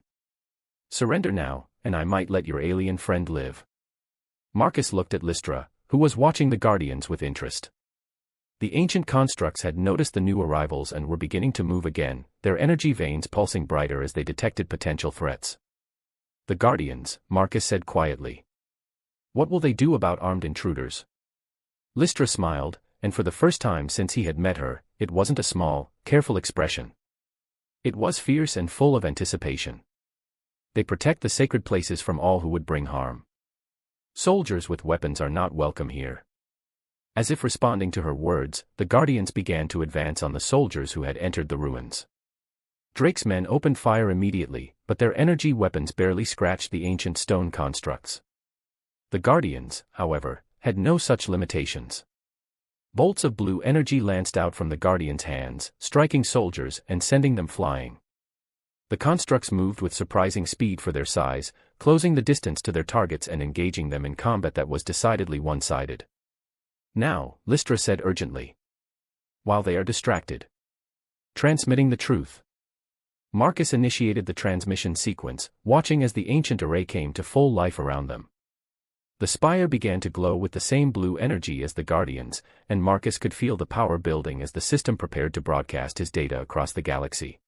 Surrender now, and I might let your alien friend live." Marcus looked at Lystra, who was watching the Guardians with interest. The ancient constructs had noticed the new arrivals and were beginning to move again, their energy veins pulsing brighter as they detected potential threats. "The Guardians," Marcus said quietly. "What will they do about armed intruders?" Lystra smiled, and for the first time since he had met her, it wasn't a small, careful expression. It was fierce and full of anticipation. "They protect the sacred places from all who would bring harm. Soldiers with weapons are not welcome here." As if responding to her words, the Guardians began to advance on the soldiers who had entered the ruins. Drake's men opened fire immediately, but their energy weapons barely scratched the ancient stone constructs. The Guardians, however, had no such limitations. Bolts of blue energy lanced out from the Guardians' hands, striking soldiers and sending them flying. The constructs moved with surprising speed for their size, closing the distance to their targets and engaging them in combat that was decidedly one-sided. "Now," Lystra said urgently. "While they are distracted. Transmitting the truth." Marcus initiated the transmission sequence, watching as the ancient array came to full life around them. The spire began to glow with the same blue energy as the Guardians, and Marcus could feel the power building as the system prepared to broadcast his data across the galaxy.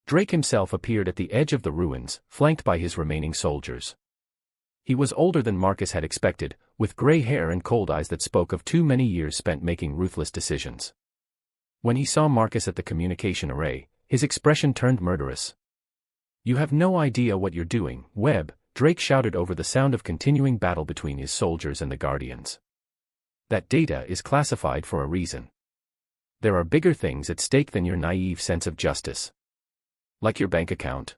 Drake himself appeared at the edge of the ruins, flanked by his remaining soldiers. He was older than Marcus had expected, with gray hair and cold eyes that spoke of too many years spent making ruthless decisions. When he saw Marcus at the communication array, his expression turned murderous. "You have no idea what you're doing, Webb," Drake shouted over the sound of continuing battle between his soldiers and the Guardians. "That data is classified for a reason. There are bigger things at stake than your naive sense of justice. Like your bank account."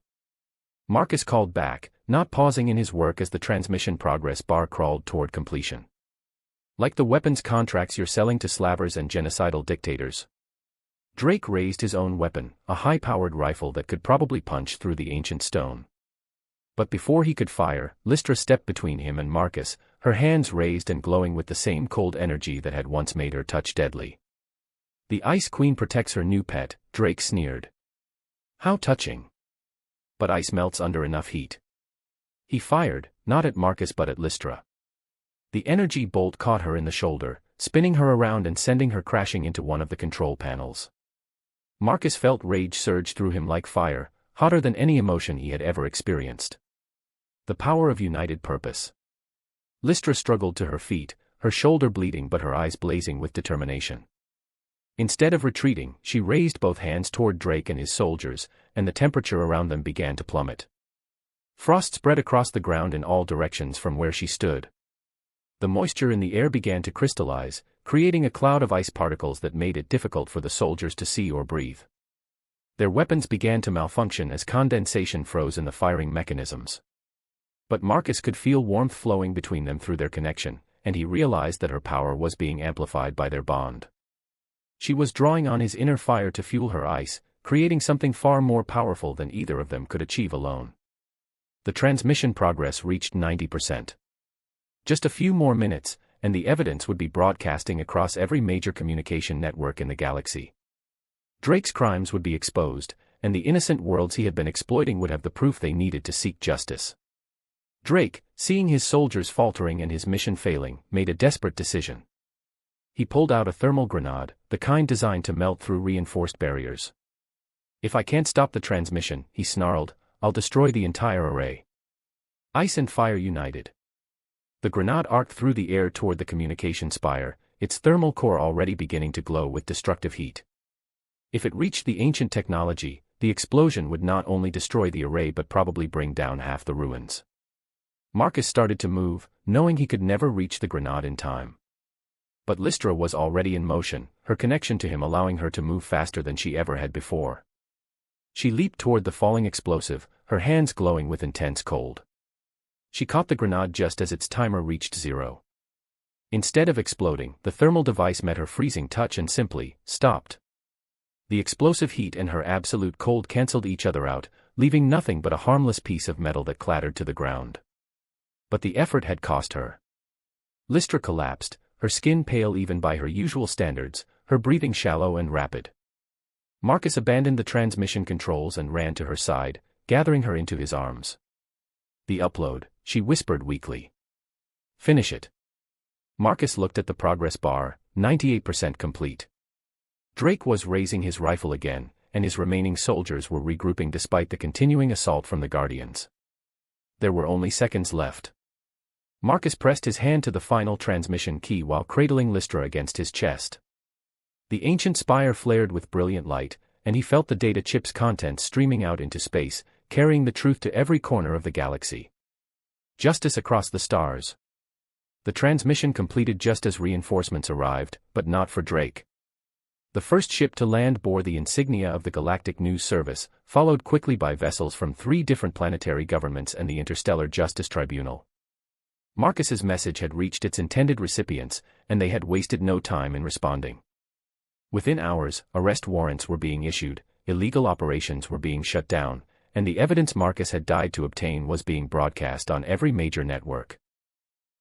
Marcus called back, not pausing in his work as the transmission progress bar crawled toward completion. "Like the weapons contracts you're selling to slavers and genocidal dictators." Drake raised his own weapon, a high-powered rifle that could probably punch through the ancient stone. But before he could fire, Lystra stepped between him and Marcus, her hands raised and glowing with the same cold energy that had once made her touch deadly. "The Ice Queen protects her new pet," Drake sneered. "How touching. But ice melts under enough heat." He fired, not at Marcus but at Lystra. The energy bolt caught her in the shoulder, spinning her around and sending her crashing into one of the control panels. Marcus felt rage surge through him like fire, hotter than any emotion he had ever experienced. The power of united purpose. Lystra struggled to her feet, her shoulder bleeding but her eyes blazing with determination. Instead of retreating, she raised both hands toward Drake and his soldiers, and the temperature around them began to plummet. Frost spread across the ground in all directions from where she stood. The moisture in the air began to crystallize, creating a cloud of ice particles that made it difficult for the soldiers to see or breathe. Their weapons began to malfunction as condensation froze in the firing mechanisms. But Marcus could feel warmth flowing between them through their connection, and he realized that her power was being amplified by their bond. She was drawing on his inner fire to fuel her ice, creating something far more powerful than either of them could achieve alone. The transmission progress reached 90%. Just a few more minutes, and the evidence would be broadcasting across every major communication network in the galaxy. Drake's crimes would be exposed, and the innocent worlds he had been exploiting would have the proof they needed to seek justice. Drake, seeing his soldiers faltering and his mission failing, made a desperate decision. He pulled out a thermal grenade, the kind designed to melt through reinforced barriers. "If I can't stop the transmission," he snarled, "I'll destroy the entire array." Ice and fire united. The grenade arced through the air toward the communication spire, its thermal core already beginning to glow with destructive heat. If it reached the ancient technology, the explosion would not only destroy the array but probably bring down half the ruins. Marcus started to move, knowing he could never reach the grenade in time. But Lystra was already in motion, her connection to him allowing her to move faster than she ever had before. She leaped toward the falling explosive, her hands glowing with intense cold. She caught the grenade just as its timer reached 0. Instead of exploding, the thermal device met her freezing touch and simply stopped. The explosive heat and her absolute cold canceled each other out, leaving nothing but a harmless piece of metal that clattered to the ground. But the effort had cost her. Lystra collapsed, her skin pale even by her usual standards, her breathing shallow and rapid. Marcus abandoned the transmission controls and ran to her side, gathering her into his arms. "The upload," she whispered weakly. "Finish it." Marcus looked at the progress bar, 98% complete. Drake was raising his rifle again, and his remaining soldiers were regrouping despite the continuing assault from the Guardians. There were only seconds left. Marcus pressed his hand to the final transmission key while cradling Lystra against his chest. The ancient spire flared with brilliant light, and he felt the data chip's contents streaming out into space, carrying the truth to every corner of the galaxy. Justice across the stars. The transmission completed just as reinforcements arrived, but not for Drake. The first ship to land bore the insignia of the Galactic News Service, followed quickly by vessels from 3 different planetary governments and the Interstellar Justice Tribunal. Marcus's message had reached its intended recipients, and they had wasted no time in responding. Within hours, arrest warrants were being issued, illegal operations were being shut down, and the evidence Marcus had died to obtain was being broadcast on every major network.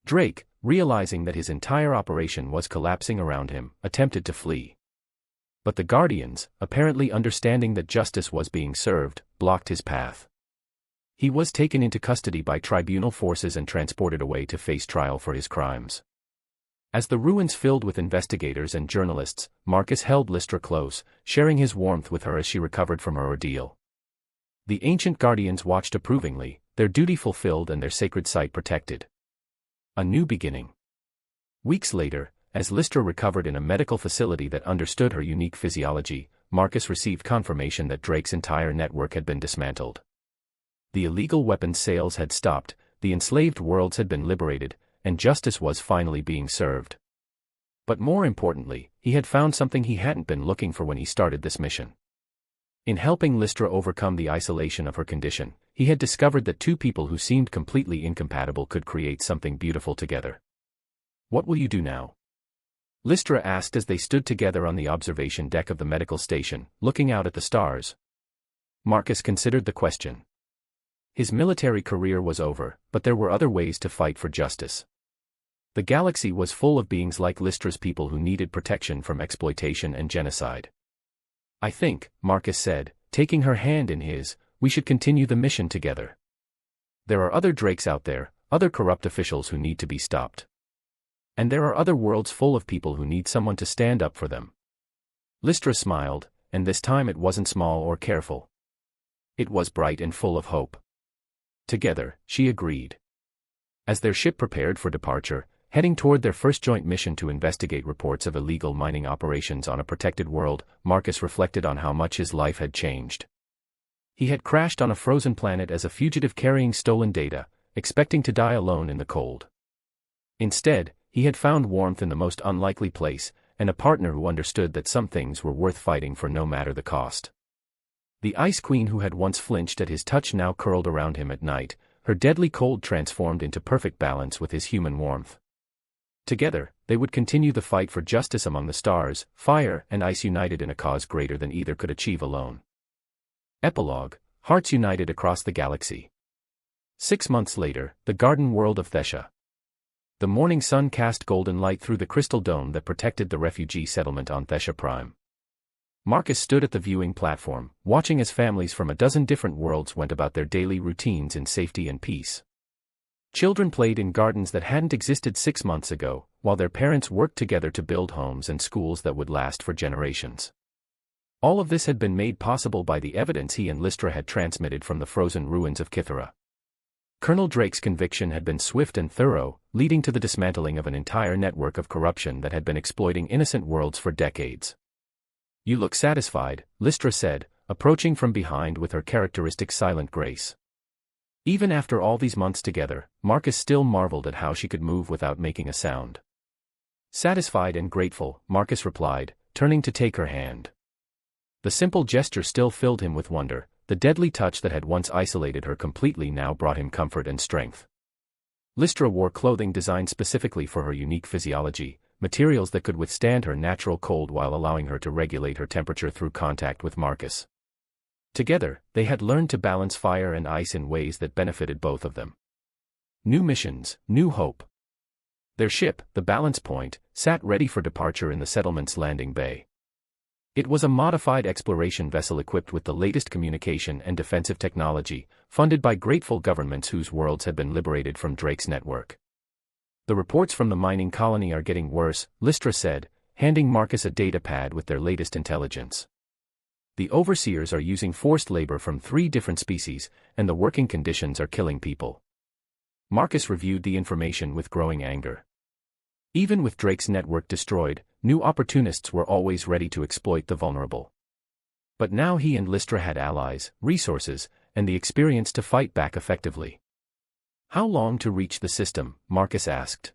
Drake, realizing that his entire operation was collapsing around him, attempted to flee. But the Guardians, apparently understanding that justice was being served, blocked his path. He was taken into custody by tribunal forces and transported away to face trial for his crimes. As the ruins filled with investigators and journalists, Marcus held Lystra close, sharing his warmth with her as she recovered from her ordeal. The ancient Guardians watched approvingly, their duty fulfilled and their sacred site protected. A new beginning. Weeks later, as Lystra recovered in a medical facility that understood her unique physiology, Marcus received confirmation that Drake's entire network had been dismantled. The illegal weapons sales had stopped, the enslaved worlds had been liberated, and justice was finally being served. But more importantly, he had found something he hadn't been looking for when he started this mission. In helping Lystra overcome the isolation of her condition, he had discovered that two people who seemed completely incompatible could create something beautiful together. "What will you do now?" Lystra asked as they stood together on the observation deck of the medical station, looking out at the stars. Marcus considered the question. His military career was over, but there were other ways to fight for justice. The galaxy was full of beings like Lystra's people who needed protection from exploitation and genocide. "I think," Marcus said, taking her hand in his, "we should continue the mission together. There are other Drakes out there, other corrupt officials who need to be stopped. And there are other worlds full of people who need someone to stand up for them." Lystra smiled, and this time it wasn't small or careful. It was bright and full of hope. Together, she agreed. As their ship prepared for departure, heading toward their first joint mission to investigate reports of illegal mining operations on a protected world, Marcus reflected on how much his life had changed. He had crashed on a frozen planet as a fugitive carrying stolen data, expecting to die alone in the cold. Instead, he had found warmth in the most unlikely place, and a partner who understood that some things were worth fighting for no matter the cost. The Ice Queen who had once flinched at his touch now curled around him at night, her deadly cold transformed into perfect balance with his human warmth. Together, they would continue the fight for justice among the stars, fire and ice united in a cause greater than either could achieve alone. Epilogue: Hearts united across the galaxy. 6 months later, the garden world of Thesha. The morning sun cast golden light through the crystal dome that protected the refugee settlement on Thesha Prime. Marcus stood at the viewing platform, watching as families from a dozen different worlds went about their daily routines in safety and peace. Children played in gardens that hadn't existed 6 months ago, while their parents worked together to build homes and schools that would last for generations. All of this had been made possible by the evidence he and Lystra had transmitted from the frozen ruins of Kythera. Colonel Drake's conviction had been swift and thorough, leading to the dismantling of an entire network of corruption that had been exploiting innocent worlds for decades. "You look satisfied," Lystra said, approaching from behind with her characteristic silent grace. Even after all these months together, Marcus still marveled at how she could move without making a sound. "Satisfied and grateful," Marcus replied, turning to take her hand. The simple gesture still filled him with wonder. The deadly touch that had once isolated her completely now brought him comfort and strength. Lystra wore clothing designed specifically for her unique physiology, materials that could withstand her natural cold while allowing her to regulate her temperature through contact with Marcus. Together, they had learned to balance fire and ice in ways that benefited both of them. New missions, new hope. Their ship, the Balance Point, sat ready for departure in the settlement's landing bay. It was a modified exploration vessel equipped with the latest communication and defensive technology, funded by grateful governments whose worlds had been liberated from Drake's network. "The reports from the mining colony are getting worse," Lystra said, handing Marcus a data pad with their latest intelligence. "The overseers are using forced labor from 3 different species, and the working conditions are killing people." Marcus reviewed the information with growing anger. Even with Drake's network destroyed, new opportunists were always ready to exploit the vulnerable. But now he and Lystra had allies, resources, and the experience to fight back effectively. "How long to reach the system?" Marcus asked.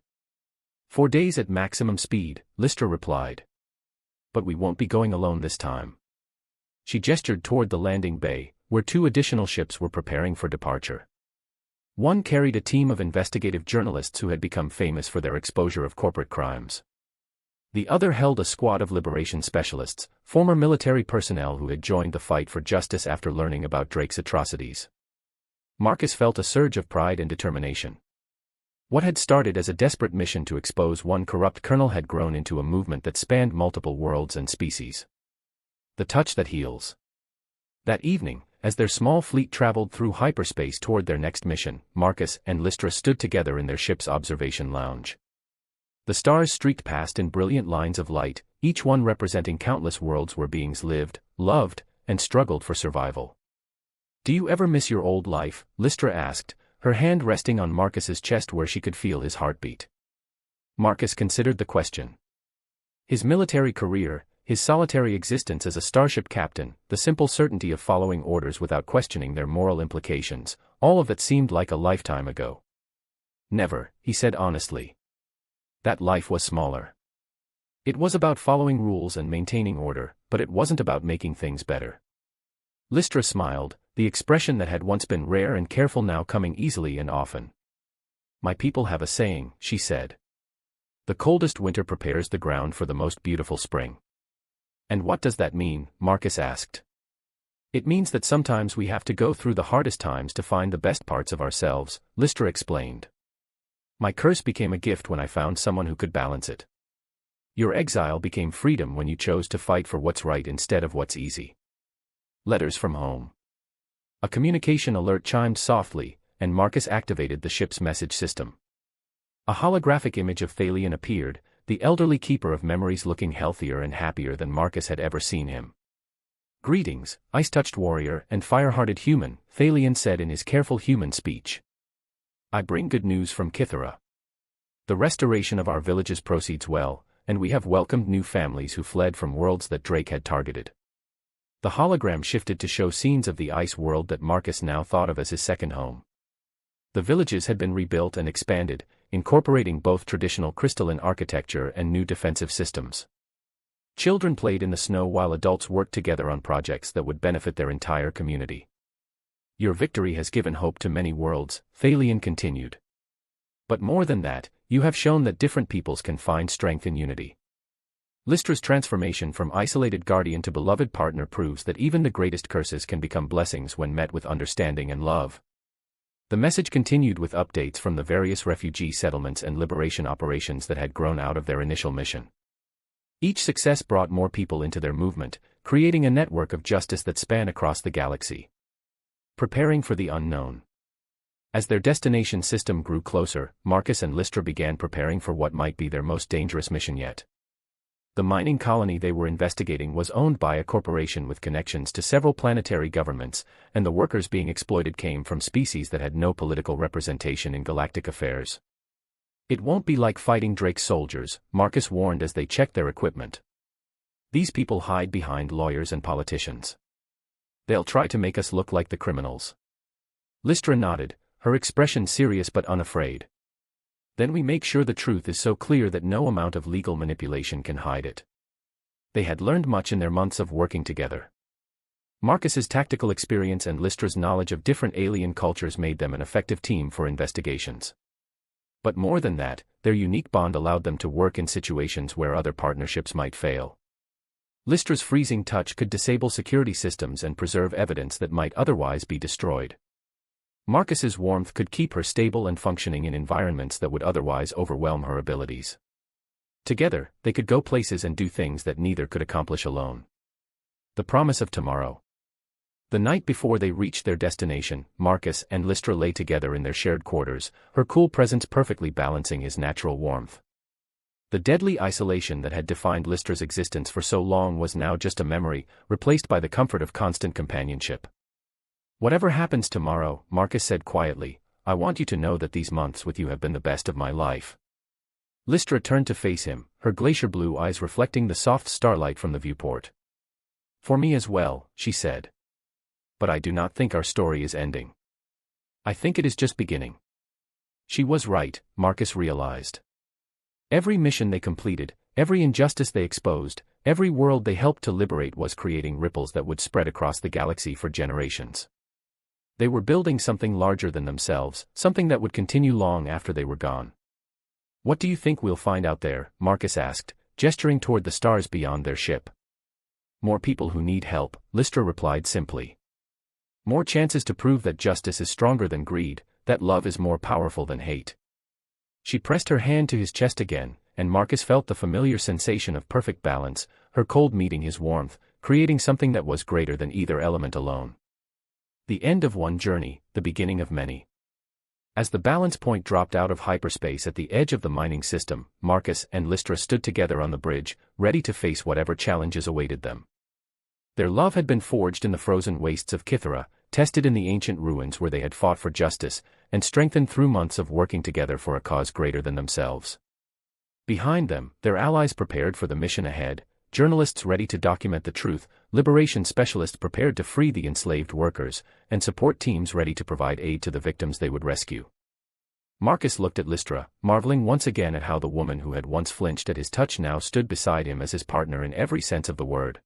4 days at maximum speed," Lystra replied. "But we won't be going alone this time." She gestured toward the landing bay, where 2 additional ships were preparing for departure. One carried a team of investigative journalists who had become famous for their exposure of corporate crimes. The other held a squad of liberation specialists, former military personnel who had joined the fight for justice after learning about Drake's atrocities. Marcus felt a surge of pride and determination. What had started as a desperate mission to expose one corrupt colonel had grown into a movement that spanned multiple worlds and species. The touch that heals. That evening, as their small fleet traveled through hyperspace toward their next mission, Marcus and Lystra stood together in their ship's observation lounge. The stars streaked past in brilliant lines of light, each one representing countless worlds where beings lived, loved, and struggled for survival. Do you ever miss your old life? Lystra asked, her hand resting on Marcus's chest where she could feel his heartbeat. Marcus considered the question. His military career, his solitary existence as a starship captain, the simple certainty of following orders without questioning their moral implications, all of it seemed like a lifetime ago. Never, he said honestly. That life was smaller. It was about following rules and maintaining order, but it wasn't about making things better. Lystra smiled, the expression that had once been rare and careful now coming easily and often. My people have a saying, she said. The coldest winter prepares the ground for the most beautiful spring. And what does that mean? Marcus asked. It means that sometimes we have to go through the hardest times to find the best parts of ourselves, Lystra explained. My curse became a gift when I found someone who could balance it. Your exile became freedom when you chose to fight for what's right instead of what's easy. Letters from home. A communication alert chimed softly, and Marcus activated the ship's message system. A holographic image of Thalion appeared, the elderly keeper of memories looking healthier and happier than Marcus had ever seen him. Greetings, ice-touched warrior and fire-hearted human, Thalion said in his careful human speech. I bring good news from Kythera. The restoration of our villages proceeds well, and we have welcomed new families who fled from worlds that Drake had targeted. The hologram shifted to show scenes of the ice world that Marcus now thought of as his second home. The villages had been rebuilt and expanded, incorporating both traditional crystalline architecture and new defensive systems. Children played in the snow while adults worked together on projects that would benefit their entire community. Your victory has given hope to many worlds, Thalion continued. But more than that, you have shown that different peoples can find strength in unity. Lystra's transformation from isolated guardian to beloved partner proves that even the greatest curses can become blessings when met with understanding and love. The message continued with updates from the various refugee settlements and liberation operations that had grown out of their initial mission. Each success brought more people into their movement, creating a network of justice that span across the galaxy. Preparing for the unknown. As their destination system grew closer, Marcus and Lystra began preparing for what might be their most dangerous mission yet. The mining colony they were investigating was owned by a corporation with connections to several planetary governments, and the workers being exploited came from species that had no political representation in galactic affairs. It won't be like fighting Drake's soldiers, Marcus warned as they checked their equipment. These people hide behind lawyers and politicians. They'll try to make us look like the criminals. Lystra nodded, her expression serious but unafraid. Then we make sure the truth is so clear that no amount of legal manipulation can hide it. They had learned much in their months of working together. Marcus's tactical experience and Lystra's knowledge of different alien cultures made them an effective team for investigations. But more than that, their unique bond allowed them to work in situations where other partnerships might fail. Lystra's freezing touch could disable security systems and preserve evidence that might otherwise be destroyed. Marcus's warmth could keep her stable and functioning in environments that would otherwise overwhelm her abilities. Together, they could go places and do things that neither could accomplish alone. The promise of tomorrow. The night before they reached their destination, Marcus and Lystra lay together in their shared quarters, her cool presence perfectly balancing his natural warmth. The deadly isolation that had defined Lystra's existence for so long was now just a memory, replaced by the comfort of constant companionship. Whatever happens tomorrow, Marcus said quietly, I want you to know that these months with you have been the best of my life. Lystra turned to face him, her glacier blue eyes reflecting the soft starlight from the viewport. For me as well, she said. But I do not think our story is ending. I think it is just beginning. She was right, Marcus realized. Every mission they completed, every injustice they exposed, every world they helped to liberate was creating ripples that would spread across the galaxy for generations. They were building something larger than themselves, something that would continue long after they were gone. What do you think we'll find out there? Marcus asked, gesturing toward the stars beyond their ship. More people who need help, Lystra replied simply. More chances to prove that justice is stronger than greed, that love is more powerful than hate. She pressed her hand to his chest again, and Marcus felt the familiar sensation of perfect balance, her cold meeting his warmth, creating something that was greater than either element alone. The end of one journey, the beginning of many. As the balance point dropped out of hyperspace at the edge of the mining system, Marcus and Lystra stood together on the bridge, ready to face whatever challenges awaited them. Their love had been forged in the frozen wastes of Kythera, tested in the ancient ruins where they had fought for justice, and strengthened through months of working together for a cause greater than themselves. Behind them, their allies prepared for the mission ahead, journalists ready to document the truth, liberation specialists prepared to free the enslaved workers, and support teams ready to provide aid to the victims they would rescue. Marcus looked at Lystra, marveling once again at how the woman who had once flinched at his touch now stood beside him as his partner in every sense of the word.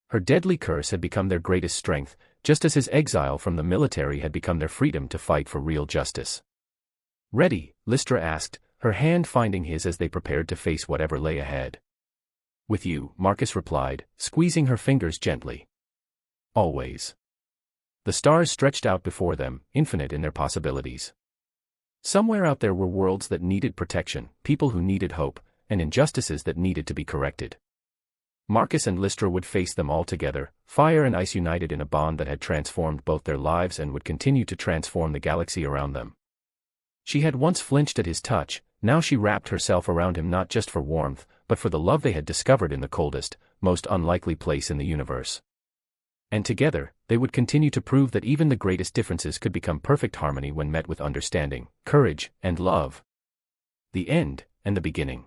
Her deadly curse had become their greatest strength, just as his exile from the military had become their freedom to fight for real justice. "Ready?" Lystra asked, her hand finding his as they prepared to face whatever lay ahead. "With you," Marcus replied, squeezing her fingers gently. "Always." The stars stretched out before them, infinite in their possibilities. Somewhere out there were worlds that needed protection, people who needed hope, and injustices that needed to be corrected. Marcus and Lystra would face them all together, fire and ice united in a bond that had transformed both their lives and would continue to transform the galaxy around them. She had once flinched at his touch, now she wrapped herself around him not just for warmth, but for the love they had discovered in the coldest, most unlikely place in the universe. And together, they would continue to prove that even the greatest differences could become perfect harmony when met with understanding, courage, and love. The end, and the beginning.